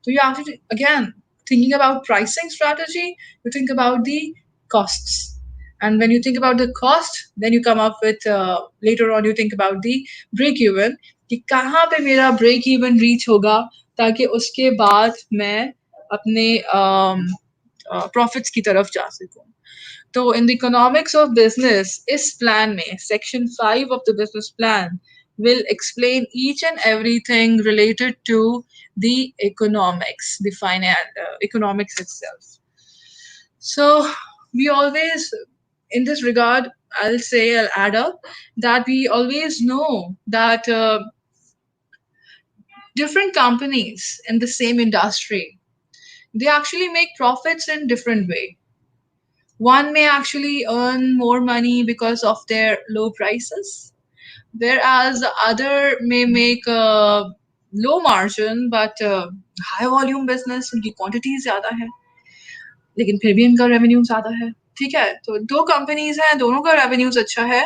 So you have to, again, thinking about pricing strategy, you think about the costs. And when you think about the cost, then you come up with, later on, you think about the break even. कि कहाँ पे मेरा break even reach होगा ताकि उसके बाद मैं अपने profits की तरफ जा सकूं. So in the economics of business, इस plan में section 5 of the business plan will explain each and everything related to the economics, the finance, economics itself. So we always, in this regard, I'll add up that we always know that different companies in the same industry, they actually make profits in different way. One may actually earn more money because of their low prices, whereas the other may make a low margin but high volume business, उनकी quantity ज़्यादा है लेकिन फिर भी इनका revenue ज़्यादा है. ठीक है, तो दो कंपनीज हैं, दोनों का रेवेन्यूज अच्छा है.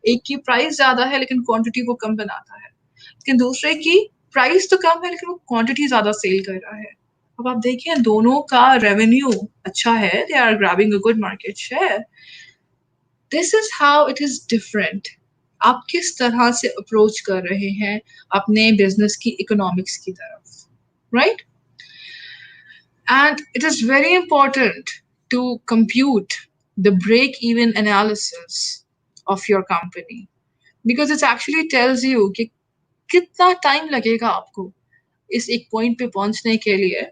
एक की प्राइस ज़्यादा है लेकिन क्वांटिटी वो कम बनाता है, लेकिन दूसरे की प्राइस तो कम है लेकिन वो क्वांटिटी ज़्यादा सेल कर रहा है. अब आप देखिए दोनों का रेवेन्यू अच्छा है, they are grabbing a good market share. This is how it is different. आप किस तरह से अप्रोच कर रहे हैं अपने बिजनेस की इकोनॉमिक्स की तरफ, right? And it is very important to compute the break even analysis of your company, because it actually tells you कि कितना टाइम लगेगा आपको इस एक पॉइंट पे पहुंचने के लिए,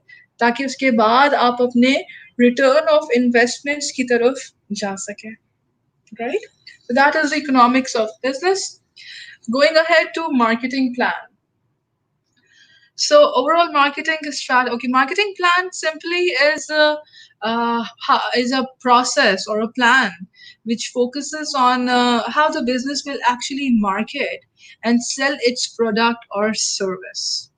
ताकि उसके बाद आप अपने रिटर्न ऑफ इन्वेस्टमेंट्स की तरफ जा सकें, right? So that is the economics of business. Going ahead to marketing plan. So overall marketing strategy. Okay, marketing plan simply is a process or a plan which focuses on how the business will actually market and sell its product or service,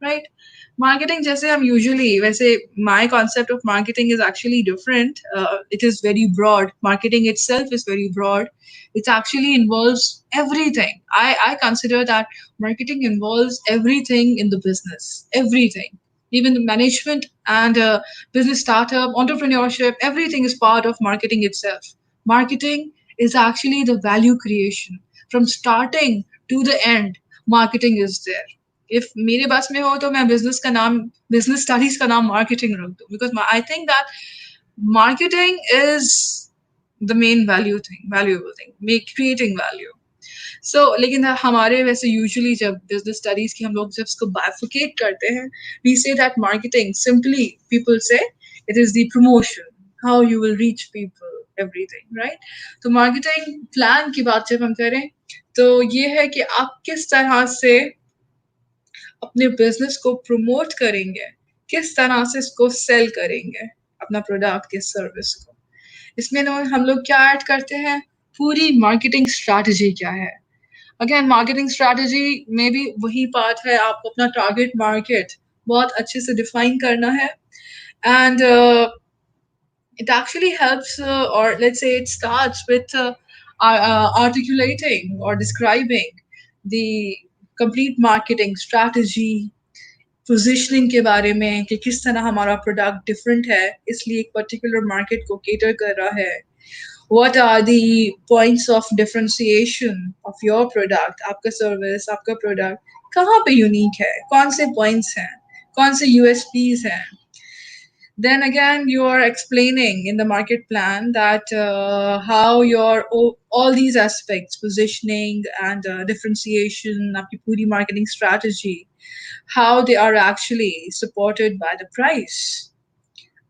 right? Marketing जैसे हम usually, वैसे my concept of marketing is actually different. It is very broad. Marketing itself is very broad. It actually involves everything. I consider that marketing involves everything in the business, everything. Even the management and business startup, entrepreneurship, everything is part of marketing itself. Marketing is actually the value creation. From starting to the end, marketing is there. If मेरे बस में हो तो मैं business का नाम, business studies का नाम मार्केटिंग रख दूं, because I think that marketing is the main valuable thing, make creating value. So लेकिन हमारे वैसे यूजुअली जब बिजनेस स्टडीज की हम लोग जब इसको बाइफिकेट करते हैं, we say that marketing simply, people say it is the promotion, how you will reach people, everything, right? तो marketing plan की बात जब हम करें तो ये है कि आप किस तरह से अपने बिजनेस को प्रमोट करेंगे, किस तरह से इसको सेल करेंगे, अपना प्रोडक्ट के सर्विस को. इसमें हम लोग क्या ऐड करते हैं, पूरी मार्केटिंग स्ट्रैटेजी क्या है. अगेन मार्केटिंग स्ट्रैटेजी में भी वही पार्ट है, आपको अपना टारगेट मार्केट बहुत अच्छे से डिफाइन करना है. And it actually helps, or let's say it starts with articulating or describing the complete marketing strategy, positioning के बारे में कि किस तरह हमारा प्रोडक्ट डिफरेंट है इसलिए एक पर्टिकुलर मार्केट को केटर कर रहा है. What are the points of differentiation of your product? आपका सर्विस, आपका प्रोडक्ट कहाँ पे यूनिक है, कौन से पॉइंट्स हैं, कौन से यूएसपीज हैं. Then again you are explaining in the market plan that how your all these aspects, positioning and differentiation, आपकी पूरी marketing strategy, how they are actually supported by the price.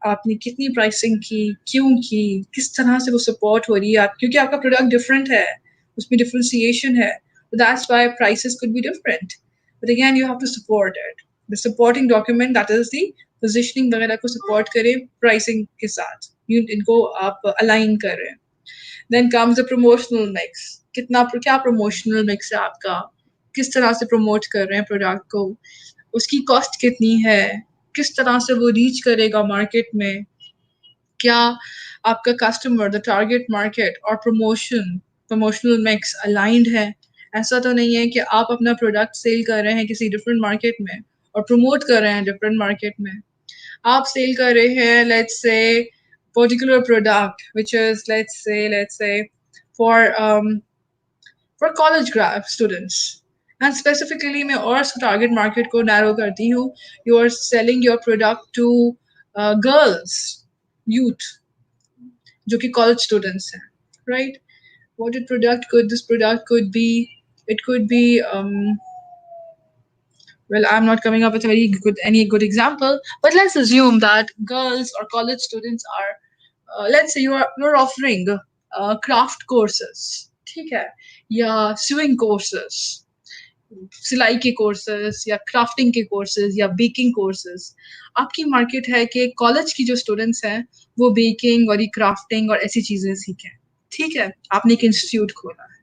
आपने कितनी प्राइसिंग की, क्यों की, किस तरह से वो सपोर्ट हो रही है, क्योंकि आपका प्रोडक्ट डिफरेंट है, उसमें डिफरेंशिएशन है, that's why prices could be different. But again you have to support it. The supporting document that is the positioning वगैरह को सपोर्ट करे प्राइसिंग के साथ, इनको आप अलाइन कर रहे हैं. Then comes the promotional mix. कितना क्या प्रमोशनल मिक्स है आपका, किस तरह से प्रमोट कर रहे हैं प्रोडक्ट को, उसकी कॉस्ट कितनी है, किस तरह से वो रीच करेगा मार्केट में, क्या आपका कस्टमर, द टारगेट मार्केट और प्रमोशनल मिक्स अलाइंड है. ऐसा तो नहीं है कि आप अपना प्रोडक्ट सेल कर रहे हैं किसी डिफरेंट मार्केट में और प्रमोट कर रहे हैं डिफरेंट मार्केट में. आप सेल कर रहे हैं let's say particular product which is let's say for for college students, and specifically मैं और टारगेट मार्केट को नैरो करती हूँ. You are selling your product to girls, youth, जो कि कॉलेज स्टूडेंट्स हैं, right. What it product could this product could be, it could be well, I'm not coming up with a very good any good example, but let's assume that girls or college students are let's say you're offering craft courses, ठीक है, या swing courses, सिलाई के courses या crafting के courses या baking courses. आपकी market है कि कॉलेज की जो स्टूडेंट्स हैं वो बेकिंग और ये क्राफ्टिंग और ऐसी चीजें सीखें, ठीक है. आपने एक इंस्टीट्यूट खोला है,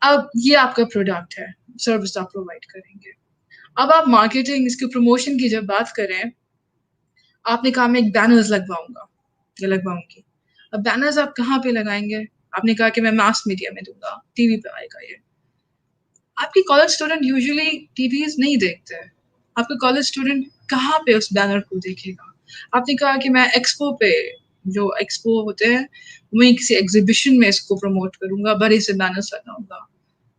अब ये आपका प्रोडक्ट है, सर्विस आप प्रोवाइड करेंगे. अब आप मार्केटिंग, इसके प्रमोशन की जब बात करें, आपने कहा मैं एक बैनर्स लगवाऊंगा या लगवाऊंगी. अब बैनर्स आप कहाँ पे लगाएंगे, आपने कहा कि मैं मास मीडिया में दूंगा, टीवी पे आएगा ये. आपकी कॉलेज स्टूडेंट यूजुअली टीवीज नहीं देखते हैं. आपका कॉलेज स्टूडेंट कहाँ पे उस बैनर को देखेगा. आपने कहा कि मैं एक्सपो पे, जो एक्सपो होते हैं वहीं किसी एग्जीबिशन में इसको प्रमोट करूंगा, बड़े से बैनर्स लगाऊंगा.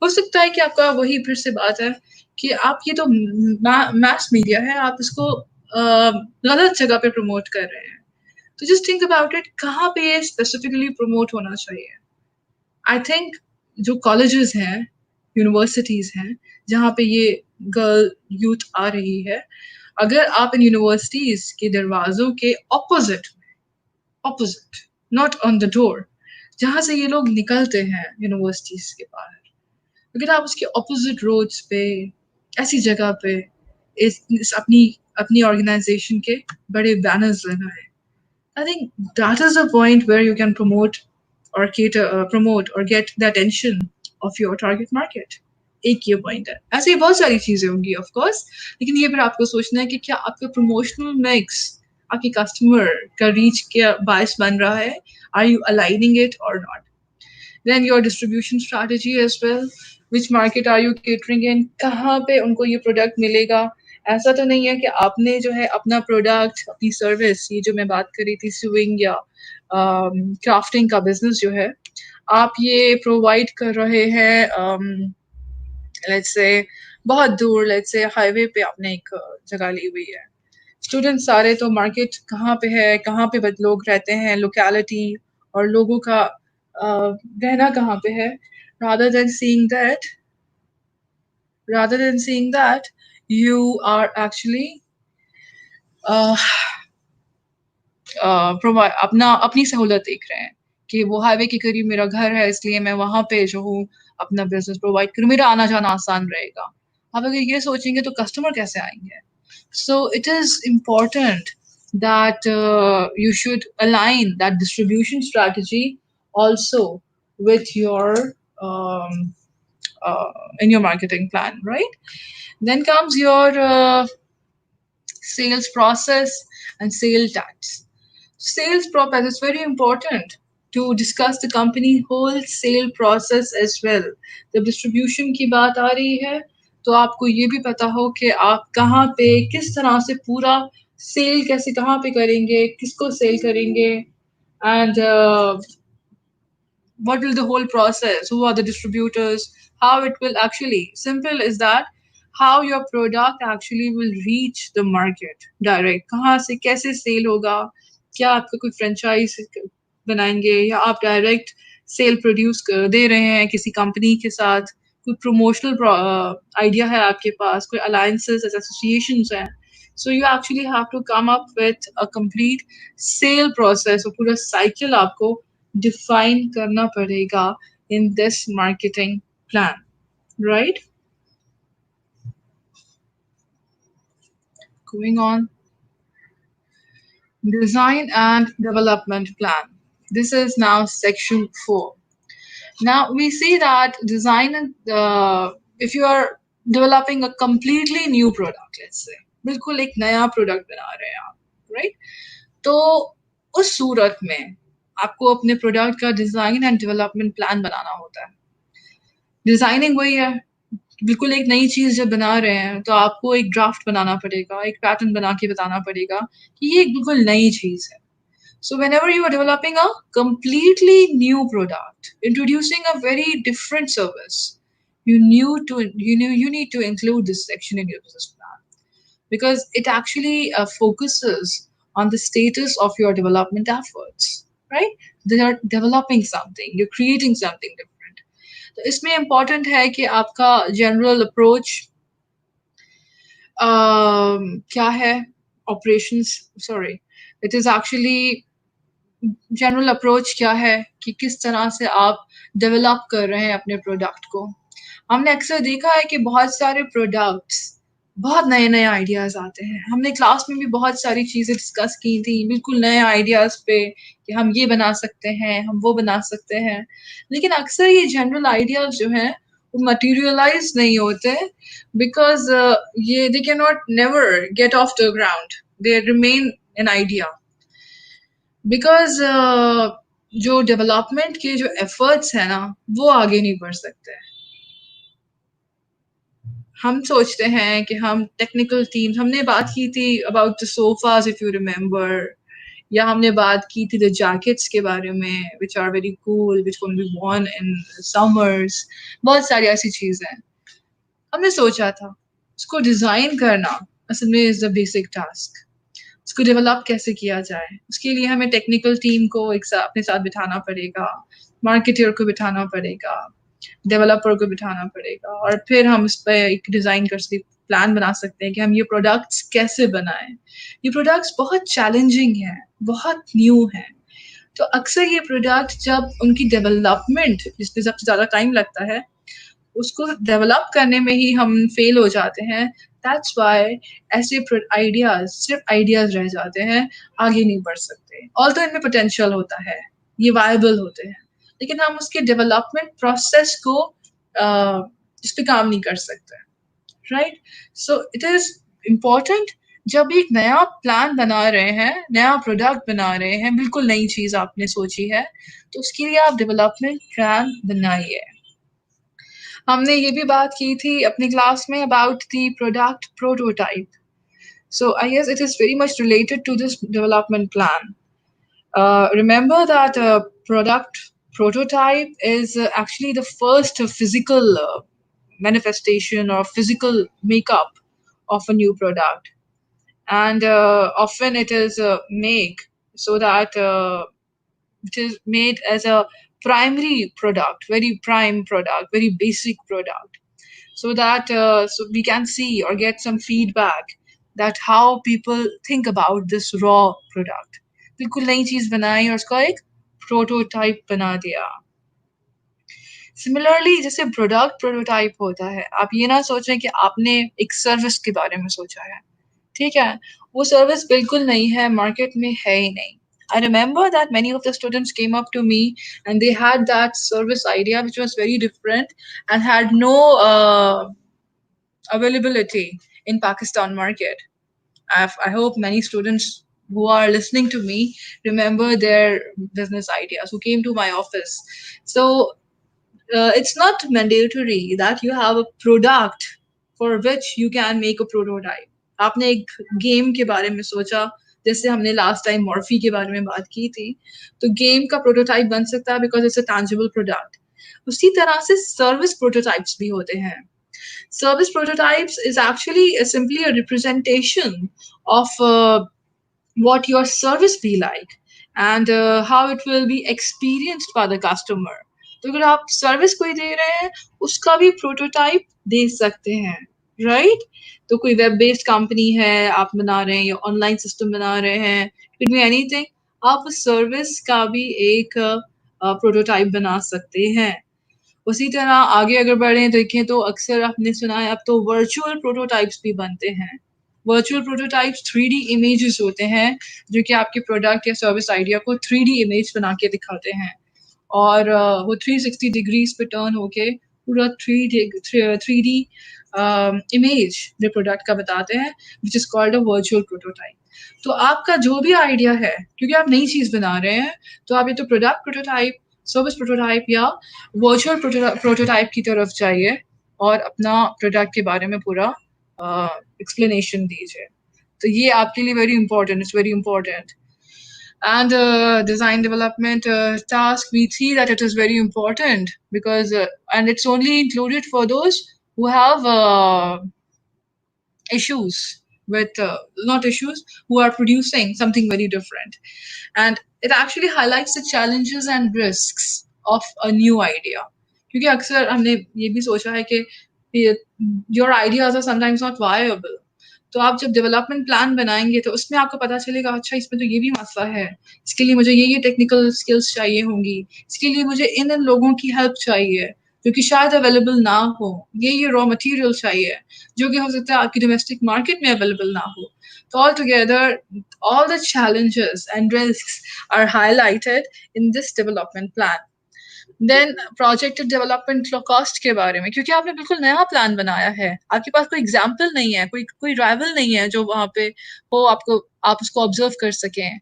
हो सकता है कि आपका वही फिर से बात है कि आप ये तो मास मीडिया है, आप इसको गलत जगह पे प्रमोट कर रहे हैं. तो जस्ट थिंक अबाउट इट, कहाँ पे ये स्पेसिफिकली प्रमोट होना चाहिए. आई थिंक जो कॉलेजेस हैं, यूनिवर्सिटीज हैं, जहाँ पे ये गर्ल यूथ आ रही है, अगर आप इन यूनिवर्सिटीज के दरवाजों के opposite, not on the door, जहाँ से ये लोग निकलते हैं यूनिवर्सिटीज के बाहर, अगर आप उसके ऑपोजिट रोड्स पे, ऐसी जगह पे इस अपनी अपनी ऑर्गेनाइजेशन के बड़े बैनर्स लगाए, I think that is the point where you can promote or promote or get the attention of your target market. एक ये पॉइंट है. ऐसे ही बहुत सारी चीजें होंगी ऑफ कोर्स, लेकिन ये फिर आपको सोचना है कि क्या आपका प्रमोशनल मिक्स आपके कस्टमर का रीच के बायस बन रहा है, आर यू अलाइनिंग इट और not. Then your distribution strategy as well, which market are you catering in, कहाँ पे उनको ये प्रोडक्ट मिलेगा. ऐसा तो नहीं है कि आपने जो है अपना प्रोडक्ट, अपनी सर्विस, ये जो मैं बात कर रही थी स्विंग या क्राफ्टिंग का बिजनेस जो है, आप ये प्रोवाइड कर रहे हैं लेट्स से बहुत दूर, लेट्स से हाईवे पे आपने एक जगह ली हुई है. स्टूडेंट सारे तो मार्केट कहाँ पे है, कहाँ पे लोग रहते हैं, लोकेलिटी और लोगों का रहना कहाँ पे है. rather than seeing that rather than seeing that, you are actually uh, अपनी सहूलत देख रहे हैं कि वो हाईवे के करीब मेरा घर है, इसलिए मैं वहां पे जो हूँ अपना बिजनेस प्रोवाइड करूँ, मेरा आना जाना आसान रहेगा. आप अगर ये सोचेंगे तो कस्टमर कैसे आएंगे. So it is important that you should align that distribution strategy also with your um, in your marketing plan, right? Then comes your sales process and sale tax. Sales process is very important. to discuss the company wholesale process as well. जब distribution की बात आ रही है तो आपको ये भी पता हो कि आप कहाँ पे किस तरह से पूरा सेल कैसे कहाँ पे करेंगे, किसको सेल करेंगे, and what will the whole process, who are the distributors, how it will actually, simple is that how your product actually will reach the market direct, कहाँ से कैसे सेल होगा, क्या आपका कोई फ्रेंचाइज बनाएंगे या आप डायरेक्ट सेल प्रोड्यूस दे रहे हैं किसी कंपनी के साथ, कोई प्रमोशनल आइडिया है आपके पास, कोई अलायंसेस एसोसिएशंस हैं. So you actually have to come up with a complete sale process और पूरा साइकिल आपको define करना पड़ेगा in this marketing plan, right? Going on, design and development plan. This is now section 4. Now we see that design and if you are developing a completely new product, let's say, बिल्कुल एक नया product बना रहे हैं आप, right? तो उस सूरत में आपको अपने प्रोडक्ट का डिजाइन एंड डेवलपमेंट प्लान बनाना होता है. डिजाइनिंग वही है, बिल्कुल एक नई चीज जब बना रहे हैं तो आपको एक ड्राफ्ट बनाना पड़ेगा, एक पैटर्न बना के बताना पड़ेगा कि ये एक बिल्कुल नई चीज है. So whenever you are developing a completely new product, introducing a very different service, you need to include this section in your business plan because it actually focuses on the status of your development efforts, right? They are developing something, you're creating something different. तो इसमें important है कि आपका general approach क्या है, operations, sorry, it is actually general approach क्या है कि किस तरह से आप डेवलप कर रहे हैं अपने प्रोडक्ट को. हमने अक्सर देखा है कि बहुत सारे प्रोडक्ट्स, बहुत नए नए आइडियाज आते हैं. हमने क्लास में भी बहुत सारी चीजें डिस्कस की थी बिल्कुल नए आइडियाज पे कि हम ये बना सकते हैं, हम वो बना सकते हैं, लेकिन अक्सर ये जनरल आइडियाज जो हैं वो मटेरियलाइज नहीं होते बिकॉज ये they can not never get of the ground, they remain an idea because जो डेवलपमेंट के जो एफर्ट्स है ना वो आगे नहीं बढ़ सकते. हम सोचते हैं कि हम टेक्निकल टीम्स, हमने बात की थी about the sofas if you remember, या हमने बात की थी द जैकेट्स के बारे में which are very cool which can be worn in summers. बहुत सारी ऐसी चीजें हैं. हमने सोचा था उसको डिजाइन करना असल में इज द बेसिक टास्क. उसको डेवलप कैसे किया जाए, उसके लिए हमें टेक्निकल टीम को अपने साथ बिठाना पड़ेगा, मार्केटर को बिठाना पड़ेगा, डेवलपर को बिठाना पड़ेगा, और फिर हम इस पर एक डिज़ाइन कर सकते, प्लान बना सकते हैं कि हम ये प्रोडक्ट्स कैसे बनाएं. ये प्रोडक्ट्स बहुत चैलेंजिंग हैं, बहुत न्यू हैं. तो अक्सर ये प्रोडक्ट जब उनकी डेवलपमेंट जिसमें सबसे ज़्यादा टाइम लगता है उसको डेवलप करने में ही हम फेल हो जाते हैं. दैट्स वाई ऐसे आइडियाज सिर्फ आइडियाज रह जाते हैं, आगे नहीं बढ़ सकते. ऑल्दो इनमें पोटेंशियल होता है, ये वायबल होते हैं, लेकिन हम उसके डेवलपमेंट प्रोसेस को इस पे काम नहीं कर सकते, right? So it is important जब एक नया प्लान बना रहे हैं, नया प्रोडक्ट बना रहे हैं, बिल्कुल नई चीज आपने सोची है, तो उसके लिए आप डेवलपमेंट प्लान बनाइए. हमने ये भी बात की थी अपनी क्लास में about the product prototype. So I guess it is very much related to this development plan. Remember that product prototype is actually the first physical manifestation or physical makeup of a new product, and often it is made so that it is made as a primary product, very prime product, very basic product, so that so we can see or get some feedback that how people think about this raw product. बिल्कुल नई चीज बनाई और उसका एक prototype बना दिया. Similarly जैसे प्रोडक्ट प्रोटोटाइप होता है, आप ये ना सोच रहे कि आपने एक सर्विस के बारे में सोचा है, ठीक है, वो सर्विस बिल्कुल नहीं है, मार्केट में है ही नहीं. I remember that many of the students came up to me and they had that service idea which was very different and had no availability in Pakistan market. I hope many students who are listening to me remember their business ideas, who came to my office. So it's not mandatory that you have a product for which you can make a prototype. आपने एक game के बारे में सोचा, जैसे हमने last time Morphy के बारे में बात की थी, तो गेम का प्रोटोटाइप बन सकता है because it's a tangible product. उसी तरह से सर्विस प्रोटोटाइप्स भी होते हैं. Service prototypes is actually simply a representation of what your service be like and how it will be experienced by the customer. तो अगर आप सर्विस कोई दे रहे हैं उसका भी प्रोटोटाइप दे सकते हैं, राइट? तो कोई वेब बेस्ड कंपनी है आप बना रहे हैं या ऑनलाइन सिस्टम बना रहे हैं, इट बी एनीथिंग, आप उस सर्विस का भी एक प्रोटोटाइप बना सकते हैं. उसी तरह आगे अगर बढ़ें देखें तो अक्सर आपने सुना है अब तो वर्चुअल प्रोटोटाइप्स भी बनते हैं. वर्चुअल प्रोटोटाइप्स 3D इमेजेस होते हैं जो कि आपके प्रोडक्ट या सर्विस आइडिया को 3D इमेज बना के दिखाते हैं और वो 360 डिग्रीज पे टर्न होके पूरा थ्री डी इमेज जो प्रोडक्ट का बताते हैं, which is called a virtual prototype. तो आपका जो भी आइडिया है, क्योंकि आप नई चीज बना रहे हैं, तो आप ये तो प्रोडक्ट प्रोटोटाइप, सर्विस प्रोटोटाइप या वर्चुअल प्रोटोटाइप की तरफ जाइए और अपना प्रोडक्ट के बारे में पूरा एक्सप्लेनेशन दीजिए. तो ये आपके लिए very important, it's very important. And design development task, we see that it is very important because and it's only included for those who have issues with not issues, who are producing something very different, and it actually highlights the challenges and risks of a new idea. क्योंकि अक्सर हमने ये भी सोचा है कि your ideas are sometimes not viable. तो आप जब डेवलपमेंट प्लान बनाएंगे तो उसमें आपको पता चलेगा अच्छा इसमें तो ये भी मसला है, इसके लिए मुझे ये टेक्निकल स्किल्स चाहिए होंगी, इसके लिए मुझे इन लोगों की हेल्प चाहिए जो कि शायद अवेलेबल ना हो, ये रॉ मटेरियल चाहिए जो कि हो सकता है आपकी डोमेस्टिक मार्केट में अवेलेबल ना हो. तो all together all the challenges and risks are highlighted in this development plan. देन प्रोजेक्टेड डेवलपमेंट कॉस्ट के बारे में, क्योंकि आपने बिल्कुल नया प्लान बनाया है, आपके पास कोई एग्जाम्पल नहीं है, कोई कोई राइवल नहीं है जो वहाँ पे हो, आपको आप उसको ऑब्जर्व कर सकें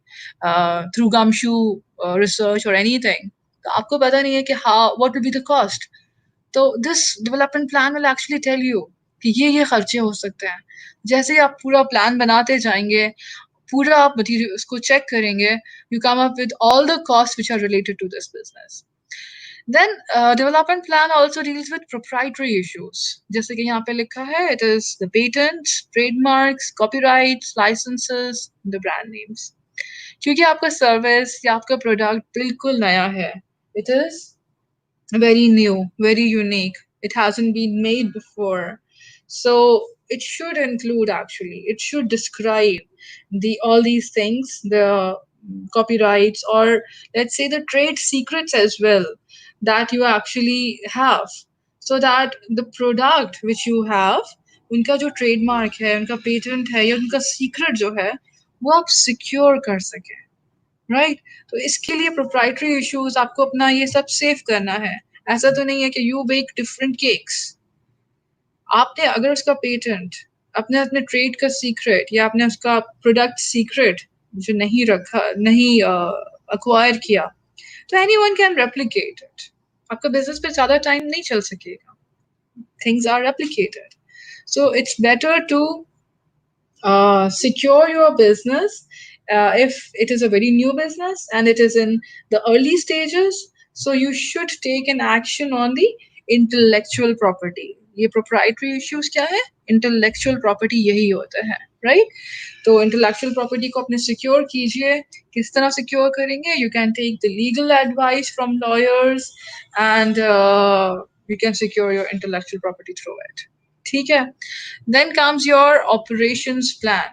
थ्रू गमशू रिसर्च और एनीथिंग. तो आपको पता नहीं है कि how what will be the cost. तो this development plan will actually tell you कि ये खर्चे हो सकते हैं. जैसे ही आप पूरा प्लान बनाते जाएंगे, पूरा आप मटीरियल उसको चेक करेंगे, you come up with all the cost which are related to this business. Then development plan also deals with proprietary issues. जैसे कि यहाँ पे लिखा है, it is the patents, trademarks, copyrights, licenses, the brand names. क्योंकि आपका service या आपका प्रोडक्ट बिल्कुल नया है, it is very new, very unique. It hasn't been made before. So it should include, actually, it should describe the all these things, the copyrights, or let's say the trade secrets as well that you actually have, so that the product which you have, उनका जो trademark है, उनका patent है या उनका secret जो है, वो आप secure कर सकें, राइट? तो इसके लिए प्रोप्राइटरी इश्यूज आपको अपना ये सब सेव करना है. ऐसा तो नहीं है कि यू बेक डिफरेंट केक्स. आपने अगर उसका पेटेंट, अपने अपने ट्रेड का सीक्रेट या आपने उसका प्रोडक्ट सीक्रेट जो नहीं रखा, नहीं अक्वायर किया, तो एनीवन कैन रेप्लिकेट इट. आपका बिजनेस पे ज्यादा टाइम नहीं चल सकेगा. Things are replicated. So it's better to secure your business if it is a very new business and it is in the early stages. So you should take an action on the intellectual property. ये proprietary issues क्या है? Intellectual property यही होता है, right? तो intellectual property को अपने secure कीजिए. किस तरह secure करेंगे? You can take the legal advice from lawyers and you can secure your intellectual property through it. ठीक है? Then comes your operations plan.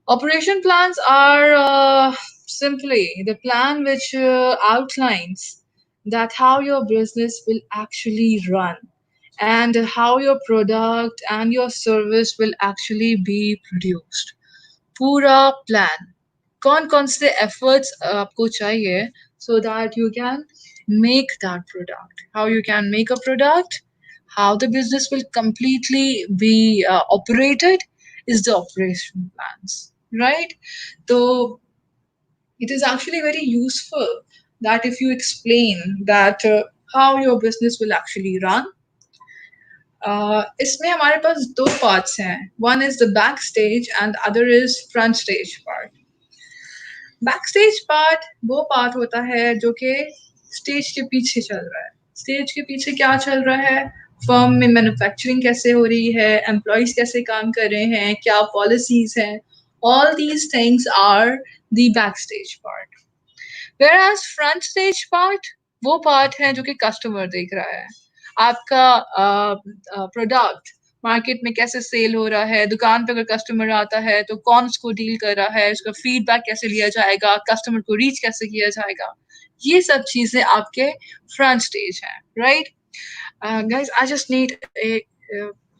Operation plans are simply the plan which outlines that how your business will actually run and how your product and your service will actually be produced. पूरा plan. कौन कौन से efforts आपको चाहिए so that you can make that product. How you can make a product, how the business will completely be operated is the operation plans. right? So it is actually very useful that if you explain that how your business will actually run. इसमें हमारे पास दो parts हैं. One is the back stage and other is front stage part. Back stage part वो part होता है जो कि stage के पीछे चल रहा है. स्टेज के पीछे क्या चल रहा है? फर्म में मैन्युफैक्चरिंग कैसे हो रही है, एम्प्लॉयज कैसे काम कर रहे हैं, क्या पॉलिसीज हैं. All these things are the back stage part. Whereas front stage part वो पार्ट है जो कि कस्टमर देख रहा है. आपका प्रोडक्ट मार्केट में कैसे सेल हो रहा है, दुकान पे अगर कस्टमर आता है तो कौन उसको डील कर रहा है, उसका फीडबैक कैसे लिया जाएगा, कस्टमर को रीच कैसे किया जाएगा. ये सब चीजें आपके फ्रंट स्टेज है, right? Guys, I just need a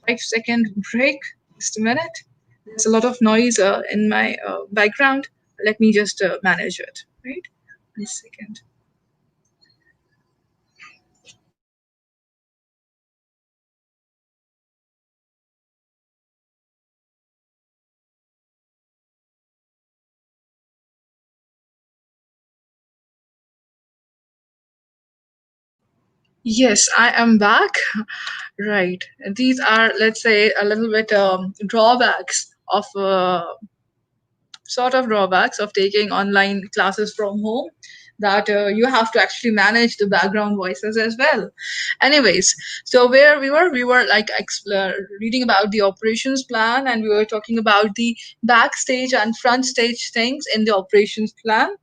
5-second break. Just a minute. There's a lot of noise in my background. Let me just manage it, right? 1 second. Yes, I am back. Right. These are, let's say, a little bit drawbacks of sort of drawbacks of taking online classes from home, that you have to actually manage the background voices as well. Anyways, so where we were like reading about the operations plan, and we were talking about the backstage and front stage things in the operations plan.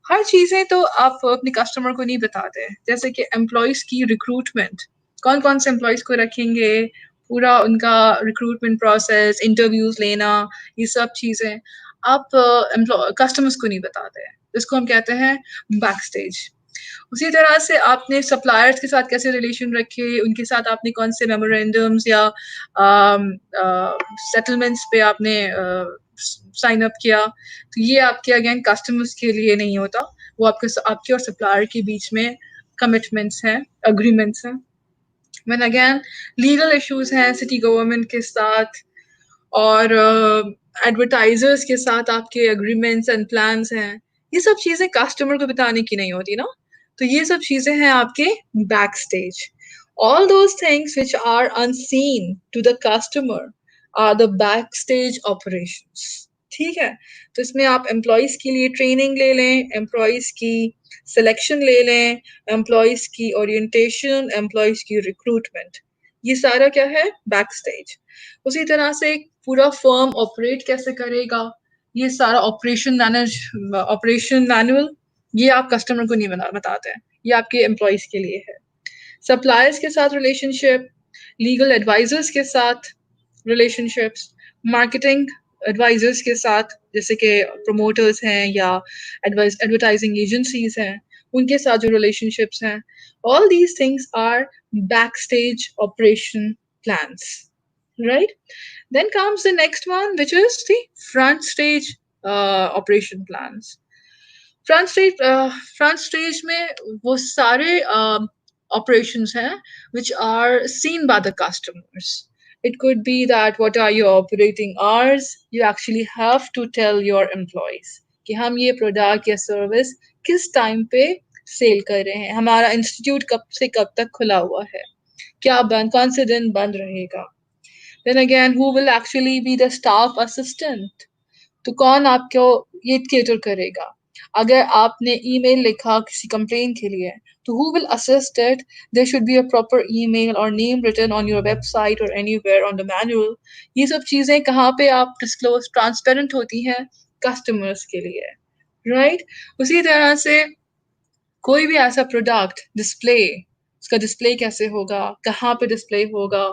हर चीजें तो आप अपने customer को नहीं बताते. जैसे कि employees की रिक्रूटमेंट, कौन कौन से एम्प्लॉयज को रखेंगे, पूरा उनका रिक्रूटमेंट प्रोसेस, इंटरव्यूज लेना, ये सब चीजें आप कस्टमर्स को नहीं बताते हैं. इसको हम कहते हैं बैक स्टेज. उसी तरह से आपने सप्लायर्स के साथ कैसे रिलेशन रखे, उनके साथ आपने कौन से मेमोरेंडम्स या सेटलमेंट्स पे आपने साइन अप किया, तो ये आपके अगेन कस्टमर्स के लिए नहीं होता. वो आपके और सप्लायर के बीच में कमिटमेंट्स हैं, अग्रीमेंट्स हैं. when अगेन लीगल इश्यूज हैं सिटी गवर्नमेंट के साथ, और एडवर्टाइजर्स के साथ आपके एग्रीमेंट्स एंड प्लान्स हैं, ये सब चीजें कस्टमर को बताने की नहीं होती ना. तो ये सब चीजें हैं आपके back stage. All those things which are unseen to the customer are the back stage operations. ठीक है? तो इसमें आप एम्प्लॉयज के लिए ट्रेनिंग ले लें, एम्प्लॉयज की सिलेक्शन ले लें, एम्प्लॉयज की ओरिएंटेशन, एम्प्लॉयज की रिक्रूटमेंट, ये सारा क्या है? Back stage. उसी तरह से पूरा फर्म ऑपरेट कैसे करेगा, ये सारा ऑपरेशन मैनुअल, ये आप कस्टमर को नहीं बताते हैं, ये आपके एम्प्लॉयज के लिए है. सप्लायर्स के साथ रिलेशनशिप, लीगल एडवाइजर्स के साथ रिलेशनशिप्स, मार्केटिंग एडवाइजर्स के साथ, जैसे कि प्रमोटर्स हैं या एडवर्टाइजिंग एजेंसीज हैं, उनके साथ जो रिलेशनशिप्स हैं, all these things are back stage operation plans, right? Then comes the next one, which is the front stage operation plans. Front stage में वो सारे operations हैं which are seen by the customers. It could be that what are your operating hours. You actually have to tell your employees कि हम ये product या service किस time पे सेल कर रहे हैं, हमारा इंस्टीट्यूट कब से कब तक खुला हुआ है, क्या बंद, कौन से दिन बंद रहेगा. Then again, who will actually be the staff assistant? तो कौन आपको ये केटर करेगा? अगर आपने ईमेल लिखा किसी कंप्लेन के लिए, तो who will assist it? There should be a proper email or name written on your website or anywhere on the manual. ये सब चीजें कहाँ पे आप डिस्क्लोज ट्रांसपेरेंट होती हैं? कस्टमर्स के लिए, राइट? उसी तरह से कोई भी ऐसा प्रोडक्ट डिस्प्ले, उसका डिस्प्ले कैसे होगा, कहाँ पे डिस्प्ले होगा,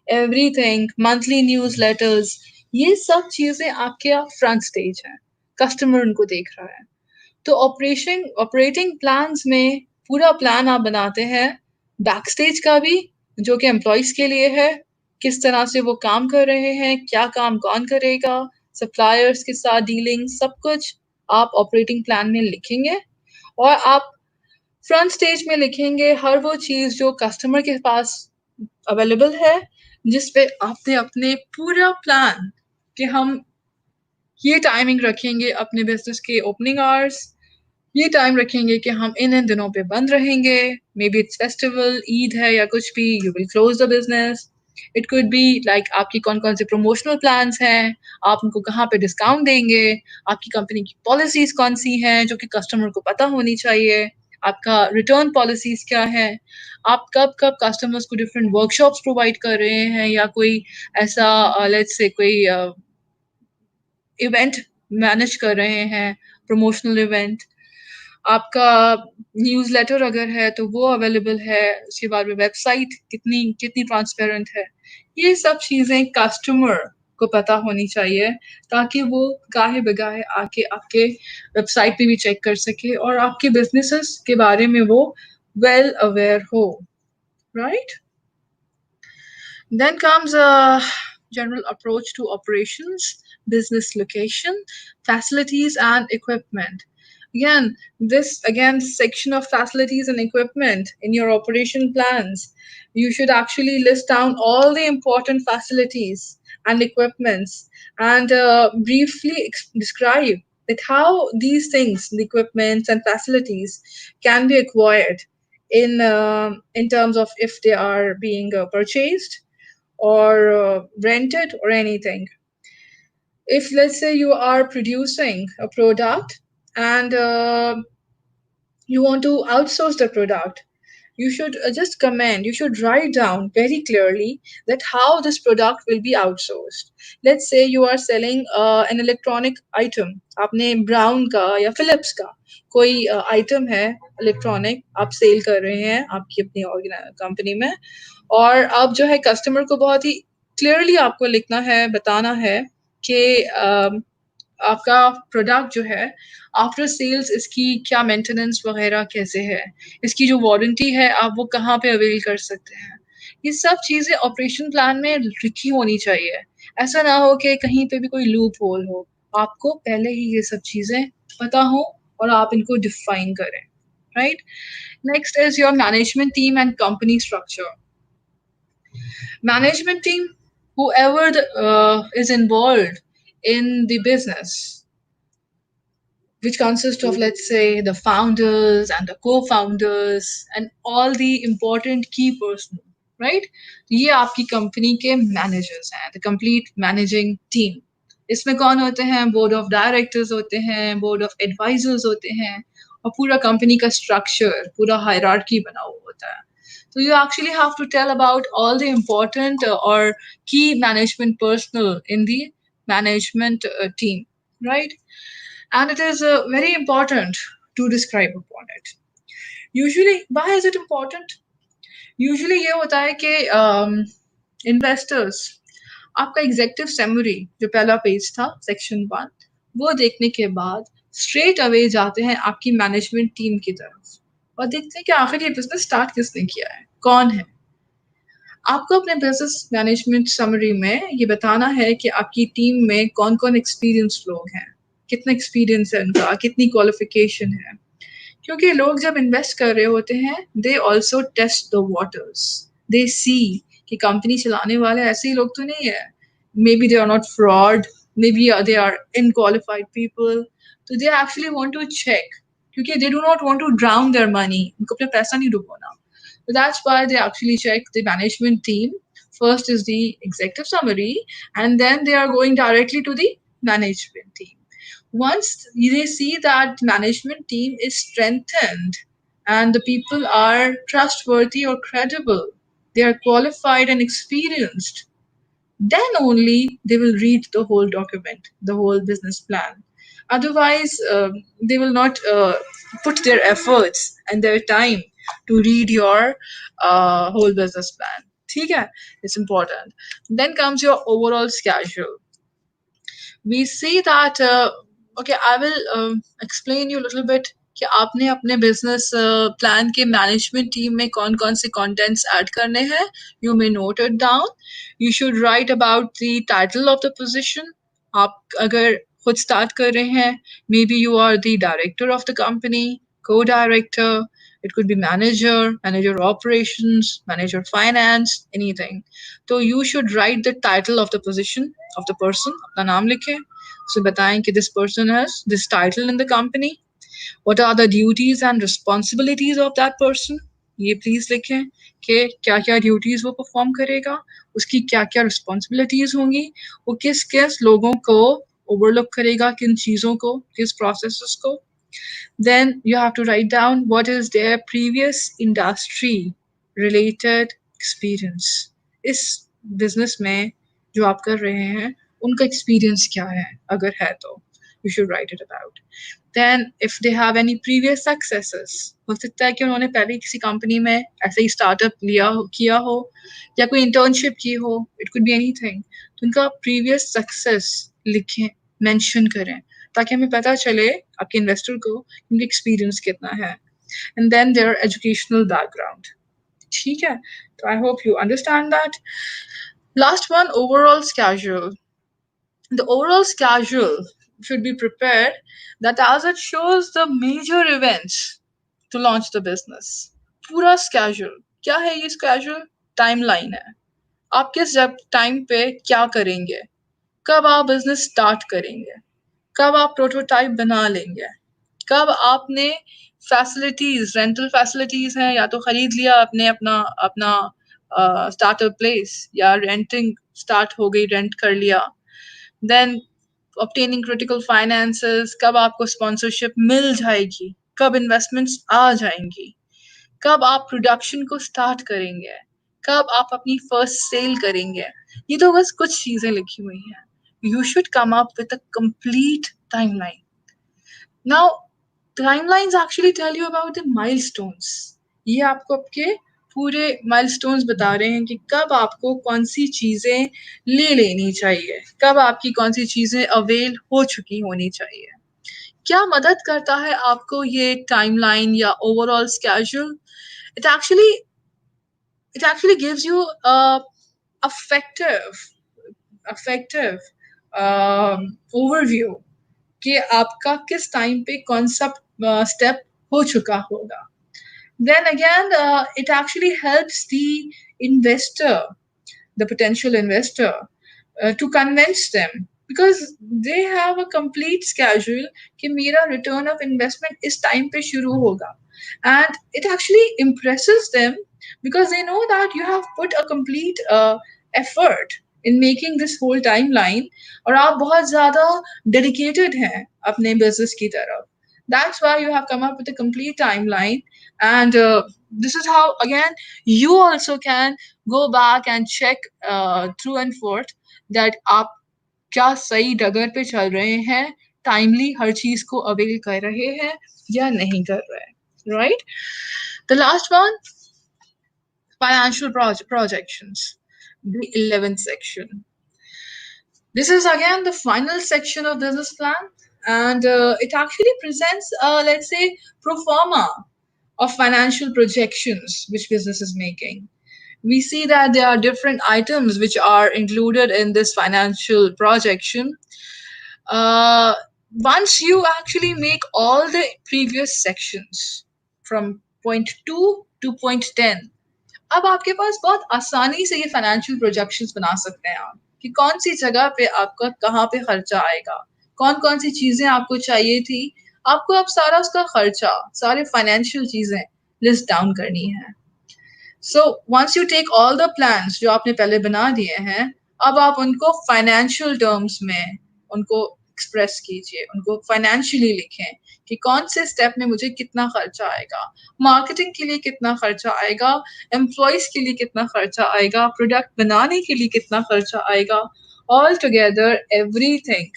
एवरीथिंग, मंथली न्यूज लेटर्स, ये सब चीजें आपके फ्रंट स्टेज है, कस्टमर उनको देख रहा है. तो ऑपरेटिंग प्लान्स में पूरा प्लान आप बनाते हैं बैक स्टेज का भी, जो कि एम्प्लॉयज के लिए है, किस तरह से वो काम कर रहे हैं, क्या काम कौन करेगा, सप्लायर्स के साथ डीलिंग, सब कुछ आप ऑपरेटिंग प्लान में लिखेंगे. और आप फ्रंट स्टेज में लिखेंगे हर वो चीज जो कस्टमर के पास अवेलेबल है, जिस पे आपने अपने पूरा प्लान कि हम ये टाइमिंग रखेंगे अपने बिजनेस के ओपनिंग आवर्स, ये टाइम रखेंगे कि हम इन दिनों पे बंद रहेंगे, may be it's festival, Eid है या कुछ भी, you will close the business. It could be like आपकी कौन कौन से प्रमोशनल प्लान्स हैं, आप उनको कहाँ पे डिस्काउंट देंगे, आपकी कंपनी की पॉलिसीज कौन सी हैं जो कि कस्टमर को पता होनी चाहिए, आपका रिटर्न पॉलिसीज क्या है, आप कब कब कस्टमर्स को डिफरेंट वर्कशॉप्स प्रोवाइड कर रहे हैं, या कोई ऐसा लेट्स से कोई इवेंट मैनेज कर रहे हैं, प्रमोशनल इवेंट, आपका न्यूज़लेटर अगर है तो वो अवेलेबल है, उसके बाद में वेबसाइट कितनी कितनी ट्रांसपेरेंट है, ये सब चीज़ें कस्टमर को पता होनी चाहिए, ताकि वो गाहे बगाहे आके आपके वेबसाइट पे भी चेक कर सके और आपके बिजनेसेस के बारे में वो वेल अवेयर हो, right? Then comes a general approach to operations, business location, facilities, and equipment. This section of facilities and equipment in your operation plans, you should actually list down all the important facilities and equipments, and briefly describe that how these things, the equipments and facilities, can be acquired in terms of if they are being purchased or rented or anything. If let's say you are producing a product and you want to outsource the product, you should just comment, you should write down very clearly that how this product will be outsourced. Let's say you are selling an electronic item, आपने brown का या Philips का कोई item है electronic, आप cell कर रहे हैं आपकी अपनी कंपनी में, और अब जो है कस्टमर को बहुत ही क्लियरली आपको लिखना है, बताना है कि आपका प्रोडक्ट जो है आफ्टर सेल्स इसकी क्या मेंटेनेंस वगैरह कैसे है, इसकी जो वारंटी है आप वो कहाँ पे अवेल कर सकते हैं, ये सब चीज़ें ऑपरेशन प्लान में लिखी होनी चाहिए। ऐसा ना हो कि कहीं पे भी कोई लूप होल हो, आपको पहले ही ये सब चीज़ें पता हो और आप इनको डिफाइन करें, right? Next is your management team and company structure. Management team, whoever is involved in the business, which consists of, let's say, the founders and the co-founders and all the important key personnel, right? ये आपकी company के managers हैं, the complete managing team. इसमें कौन होते हैं? Board of directors होते हैं, बोर्ड ऑफ एडवाइजर्स होते हैं, और पूरा कंपनी का स्ट्रक्चर, पूरा हायरार्की बना हुआ होता है। So you actually have to tell about all the important or key management personnel in the management team, right? And it is very important to describe upon it. Usually, why is it important? Usually ये होता है कि investors आपका executive summary जो पहला page था section 1, वो देखने के बाद स्ट्रेट अवे जाते हैं आपकी मैनेजमेंट टीम की तरफ और देखते हैं कि आखिर ये बिजनेस स्टार्ट किसने किया है, कौन है। आपको अपने बिजनेस मैनेजमेंट समरी में ये बताना है कि आपकी टीम में कौन कौन एक्सपीरियंस लोग हैं, कितना एक्सपीरियंस है उनका, कितनी क्वालिफिकेशन है, क्योंकि लोग जब इन्वेस्ट कर रहे होते हैं they also test the waters, they see कि कंपनी चलाने वाले ऐसे ही लोग तो नहीं है, maybe they are not fraud, maybe they are unqualified people, तो they actually want to check, क्योंकि they do not want to drown their money, उनको अपना पैसा नहीं डुबोना। So that's why they actually check the management team. First is the executive summary, and then they are going directly to the management team. Once they see that management team is strengthened and the people are trustworthy or credible, they are qualified and experienced, then only they will read the whole document, the whole business plan. Otherwise, they will not put their efforts and their time to read your whole business plan. ठीक है? It's important. Then comes your overall schedule. We see that okay, I will explain you a little bit कि आपने अपने business plan के management team में कौन कौन से कंटेंट्स ऐड करने हैं। You may note it down. You should write about the title of the position. आप अगर खुद स्टार्ट कर रहे हैं, may be you are the director of the company, co-director, It could be manager operations, manager finance, anything. So you should write the title of the position of the person, अपना नाम लिखें, उसे बताएं कि this person has this title in the company. What are the duties and responsibilities of that person? ये please लिखें कि क्या क्या ड्यूटीज वो परफॉर्म करेगा, उसकी क्या क्या रिस्पॉन्सिबिलिटीज होंगी, वो किस किस लोगों को ओवरलुक करेगा, किन चीज़ों को, किस प्रोसेसेस को. Then you have to write down what is their previous industry related experience. इस बिजनेस में जो आप कर रहे हैं उनका एक्सपीरियंस क्या है, अगर है तो you should write it about. Then if they have any previous successes, हो सकता है कि उन्होंने पहले किसी कंपनी में ऐसे ही स्टार्टअप किया हो या कोई इंटर्नशिप की हो, इट कुड बी एनीथिंग. तो उनका प्रीवियस सक्सेस लिखें, मेंशन करें, ताकि हमें पता चले आपके इन्वेस्टर को उनका एक्सपीरियंस कितना है. And then their educational background. ठीक है, तो I hope you understand that. Last one, overall schedule. The overall schedule should be prepared that as it shows the major events to launch the business. पूरा schedule क्या है, ये schedule timeline है. आप किस टाइम पे क्या करेंगे, कब आप बिजनेस स्टार्ट करेंगे, कब आप प्रोटोटाइप बना लेंगे, कब आपने फैसिलिटीज, रेंटल फैसिलिटीज हैं या तो खरीद लिया आपने अपना अपना स्टार्टअप प्लेस, या रेंटिंग स्टार्ट हो गई, रेंट कर लिया. देन ऑब्टेनिंग क्रिटिकल फाइनेंसेस, कब आपको स्पॉन्सरशिप मिल जाएगी, कब इन्वेस्टमेंट्स आ जाएंगी, कब आप प्रोडक्शन को स्टार्ट करेंगे, कब आप अपनी फर्स्ट सेल करेंगे. ये तो बस कुछ चीजें लिखी हुई हैं. You should come up with a complete timeline. Now, timelines actually tell you about the milestones. ये आपको आपके पूरे milestones बता रहे हैं कि कब आपको कौन सी चीजें ले लेनी चाहिए, कब आपकी कौन सी चीजें अवेल हो चुकी होनी चाहिए. क्या मदद करता है आपको ये टाइमलाइन या overall schedule? It actually it actually gives you a effective overview कि आपका किस टाइम पे कौन सा स्टेप हो चुका होगा. Then again, it actually helps the investor, the potential investor, to convince them, because they have a complete schedule कि मेरा return of investment इस time पे शुरू होगा. And it actually impresses them because they know that you have put a complete effort in making this whole timeline, और आप बहुत ज़्यादा dedicated हैं अपने business की तरफ. That's why you have come up with a complete timeline. And this is how, again, you also can go back and check through and forth that आप क्या सही डगर पे चल रहे हैं, टाइमली हर चीज को अवेल कर रहे हैं या नहीं कर रहे. Right? The last one, financial projections, the 11th section. This is again the final section of business plan, and it actually presents, let's say, pro forma of financial projections which business is making. We see that there are different items which are included in this financial projection. Once you actually make all the previous sections from point 2 to point 10, अब आपके पास बहुत आसानी से ये financial projections बना सकते हैं आप कि कौन सी जगह पे आपका कहाँ पे खर्चा आएगा, कौन सी चीजें आपको चाहिए थी, आपको अब सारा उसका खर्चा, सारे फाइनेंशियल चीजें लिस्ट डाउन करनी है. So once you take all the plans जो आपने पहले बना दिए हैं, अब आप उनको फाइनेंशियल टर्म्स में उनको एक्सप्रेस कीजिए, उनको फाइनेंशियली लिखें कि कौन से स्टेप में मुझे कितना खर्चा आएगा, मार्केटिंग के लिए कितना खर्चा आएगा, एम्प्लॉयज के लिए कितना खर्चा आएगा, प्रोडक्ट बनाने के लिए कितना खर्चा आएगा. All together everything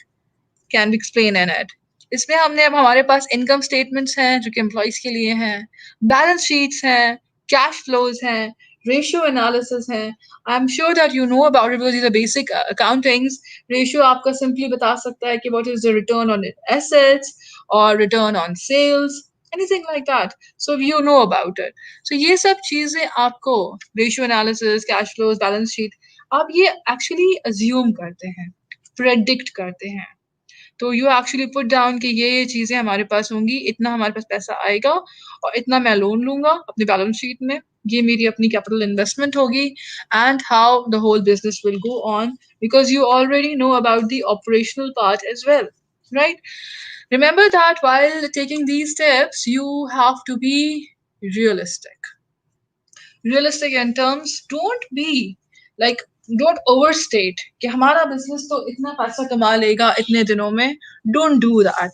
can be explain in it. इसमें हमने अब हमारे पास इनकम स्टेटमेंट्स हैं जो कि एम्प्लॉयज के लिए हैं, बैलेंस शीट्स हैं, कैश फ्लोज हैं, रेशियो एनालिसिस हैं. I am sure that you know about it because these are basic accountings. Ratio आपका सिंपली बता सकता है कि what is the return on assets or return on sales, anything like that. So you know about it. So ये सब चीजें आपको ratio analysis, cash flows, balance sheet, आप ये एक्चुअली अज्यूम करते हैं, प्रेडिक्ट करते हैं. तो यू एक्चुअली पुट डाउन कि ये चीज़ें हमारे पास होंगी, इतना हमारे पास पैसा आएगा और इतना मैं लोन लूँगा अपनी बैलेंस शीट में, ये मेरी अपनी कैपिटल इन्वेस्टमेंट होगी and how the whole business will go on because you already know about the operational part as well, right? Remember that while taking these steps, you have to be realistic. Realistic in terms, don't be like, don't overstate कि हमारा business तो इतना पैसा कमा लेगा इतने दिनों में. Don't do that.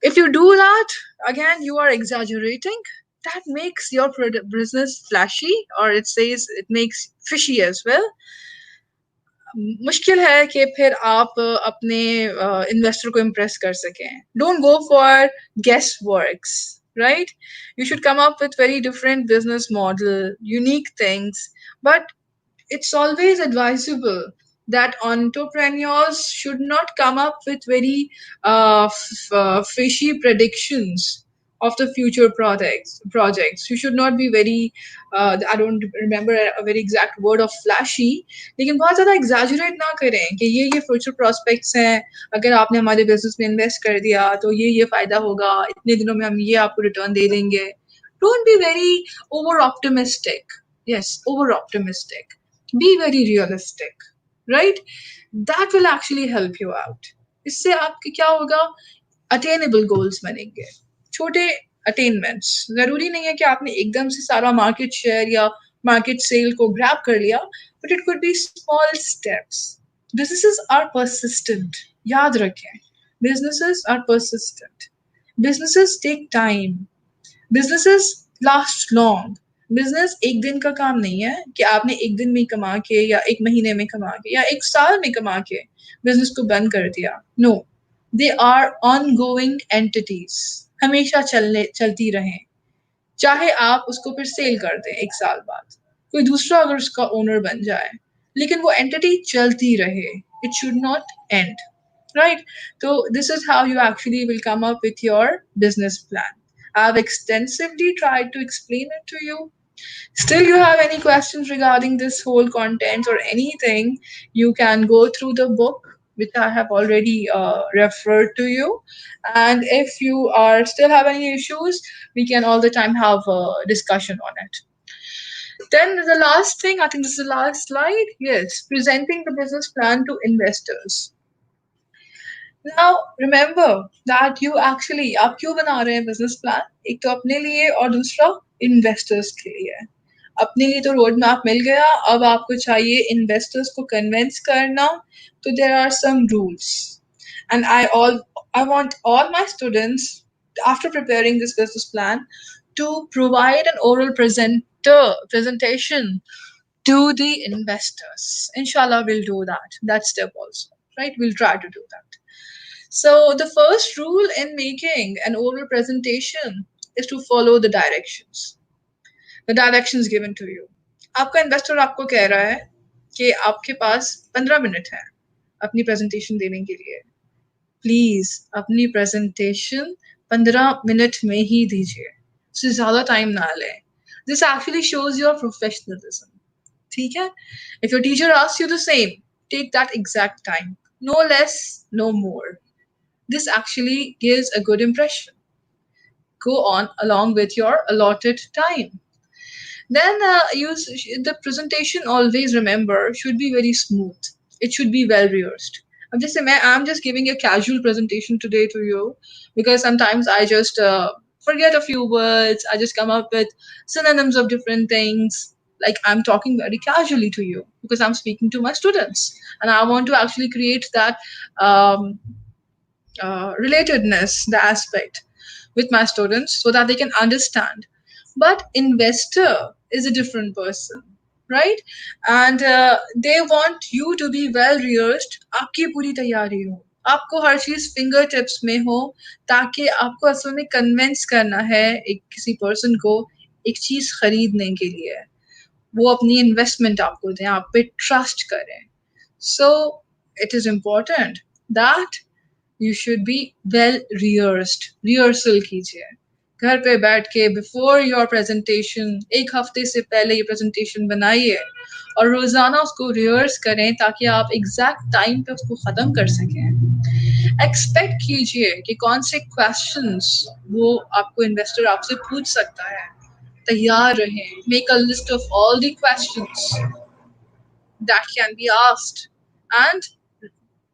If you do that, again, you are exaggerating. That makes your business flashy, or it says it makes fishy as well. मुश्किल है कि फिर आप अपने इन्वेस्टर को इम्प्रेस कर सकें. Don't go for guess works, right? You should come up with very different business model, unique things, but it's always advisable that entrepreneurs should not come up with very fishy predictions of the future projects. You should not be very I don't remember a very exact word of flashy, लेकिन बहुत ज़्यादा exaggerate ना करें कि ये future prospects हैं, अगर आपने हमारे business में invest कर दिया तो ये फ़ायदा होगा, इतने दिनों में हम ये आपको return दे देंगे. Don't be very over optimistic. Yes, over optimistic. Be very realistic, right? That will actually help you out. इससे आपके क्या होगा, अटेनेबल गोल्स बनेंगे, छोटे अटेनमेंट्स. जरूरी नहीं है कि आपने एकदम से सारा मार्केट शेयर या मार्केट सेल को ग्रैब कर लिया, but it could be small steps. Businesses are persistent, याद रखें. Businesses are persistent. Businesses take time. Businesses last long. Business एक दिन का काम नहीं है कि आपने एक दिन में कमा के या एक महीने में कमा के या एक साल में कमा के बिजनेस को बंद कर दिया. No, they are ongoing entities, हमेशा चलती रहें. चाहे आप उसको फिर सेल कर दें एक साल बाद, कोई दूसरा अगर उसका ओनर बन जाए, लेकिन वो एंटिटी चलती रहे. It should not and, right? So this is how you actually will come up with your business plan. I've extensively tried to explain it to you. Still, you have any questions regarding this whole content or anything, you can go through the book which I have already referred to you. And if you are still have any issues, we can all the time have a discussion on it. Then the last thing, I think this is the last slide. Yes, presenting the business plan to investors. Now remember that you actually, आप क्यों बना रहे हैं business plan? एक तो अपने लिए और दूसरा investors के लिए. अपने लिए तो रोड मैप मिल गया, अब आपको चाहिए इन्वेस्टर्स को कन्विंस करना. तो there are some rules and I want all my students, after preparing this business plan, to provide an oral presentation to the investors. Inshallah, we'll do that step also, right? We'll try to do that. So the first rule in making an oral presentation is to follow the directions. The directions given to you. आपका investor आपको कह रहा है कि आपके पास 15 minute है अपनी presentation देने के लिए. प्लीज अपनी प्रेजेंटेशन 15 मिनट में ही दीजिए, उससे ज्यादा टाइम ना लें. This actually shows your professionalism. ठीक है? If your teacher asks you the same, take that exact time, no less, no more. This actually gives a good impression. Go on along with your allotted time. Then the presentation, always remember, should be very smooth. It should be well rehearsed. I'm just giving a casual presentation today to you because sometimes I just forget a few words. I just come up with synonyms of different things. Like, I'm talking very casually to you because I'm speaking to my students and I want to actually create that relatedness, the aspect with my students so that they can understand. But investor is a different person, right? And they want you to be well rehearsed. आपकी पूरी तैयारी हो, आपको हर चीज finger tips में हो, ताकि आपको असल में कन्विंस करना है एक किसी पर्सन को एक चीज खरीदने के लिए, वो अपनी इन्वेस्टमेंट आपको दें, आप पे ट्रस्ट करें. So it is important that you should be well rehearsed. Rehearsal कीजिए घर पे बैठ के बिफोर योर प्रेजेंटेशन. एक हफ्ते से पहले ये प्रेजेंटेशन बनाइए और रोजाना उसको रिहर्स करें ताकि आप एग्जैक्ट टाइम पे उसको खत्म कर सकें. एक्सपेक्ट कीजिए कि कौन से क्वेश्चंस वो आपको इन्वेस्टर आपसे पूछ सकता है. तैयार रहें. Make a list of all the questions that can be asked and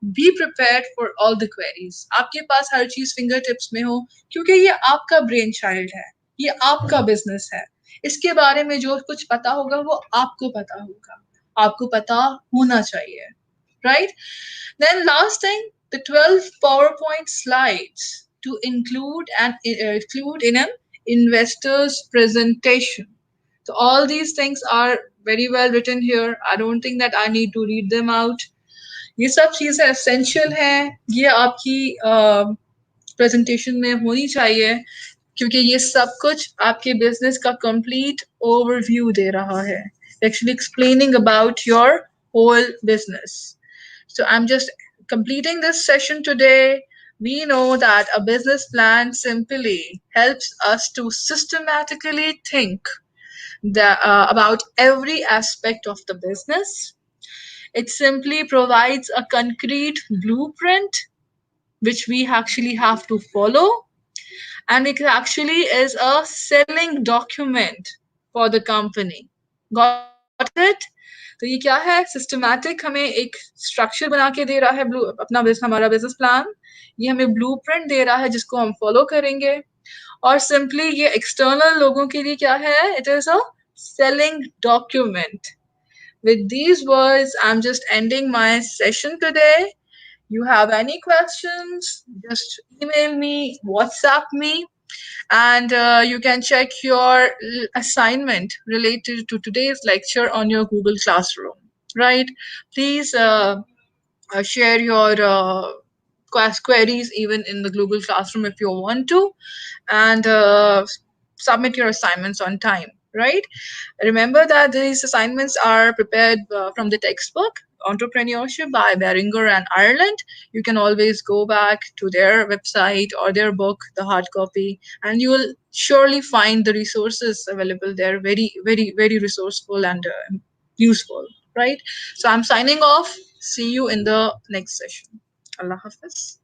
be prepared for all the queries. आपके पास हर चीज फिंगर टिप्स में हो, क्योंकि ये आपका ब्रेन चाइल्ड है, ये आपका बिजनेस है. इसके बारे में जो कुछ पता होगा वो आपको पता होगा, आपको पता होना चाहिए, right? Then last thing, the 12 PowerPoint slides to include in an investor's presentation. So all these things are very well written here. I don't think that I need to read them out. ये सब चीज़ें essential हैं, ये आपकी presentation में होनी चाहिए, क्योंकि ये सब कुछ आपके बिजनेस का कंप्लीट ओवरव्यू दे रहा है, actually explaining about your whole business. So I'm just completing this session today. We know that a business plan simply helps us to systematically think about every aspect of the business. It simply provides a concrete blueprint which we actually have to follow, and it actually is a selling document for the company. Got it? तो ये क्या है? Systematic हमें एक structure बना के दे रहा है, अपना हमारा बिजनेस प्लान. ये हमें ब्लूप्रिंट दे रहा है जिसको हम फॉलो करेंगे. और सिंपली ये एक्सटर्नल लोगों के लिए क्या है? It is a selling document. With these words, I'm just ending my session today. You have any questions, just email me, WhatsApp me, and you can check your assignment related to today's lecture on your Google Classroom. Right? Please share your queries even in the Google Classroom if you want to, and submit your assignments on time. Right? Remember that these assignments are prepared from the textbook Entrepreneurship by Beringer and Ireland. You can always go back to their website or their book, the hard copy, and you will surely find the resources available there. Very, very, very resourceful and useful, right? So I'm signing off. See you in the next session. Allah Hafiz.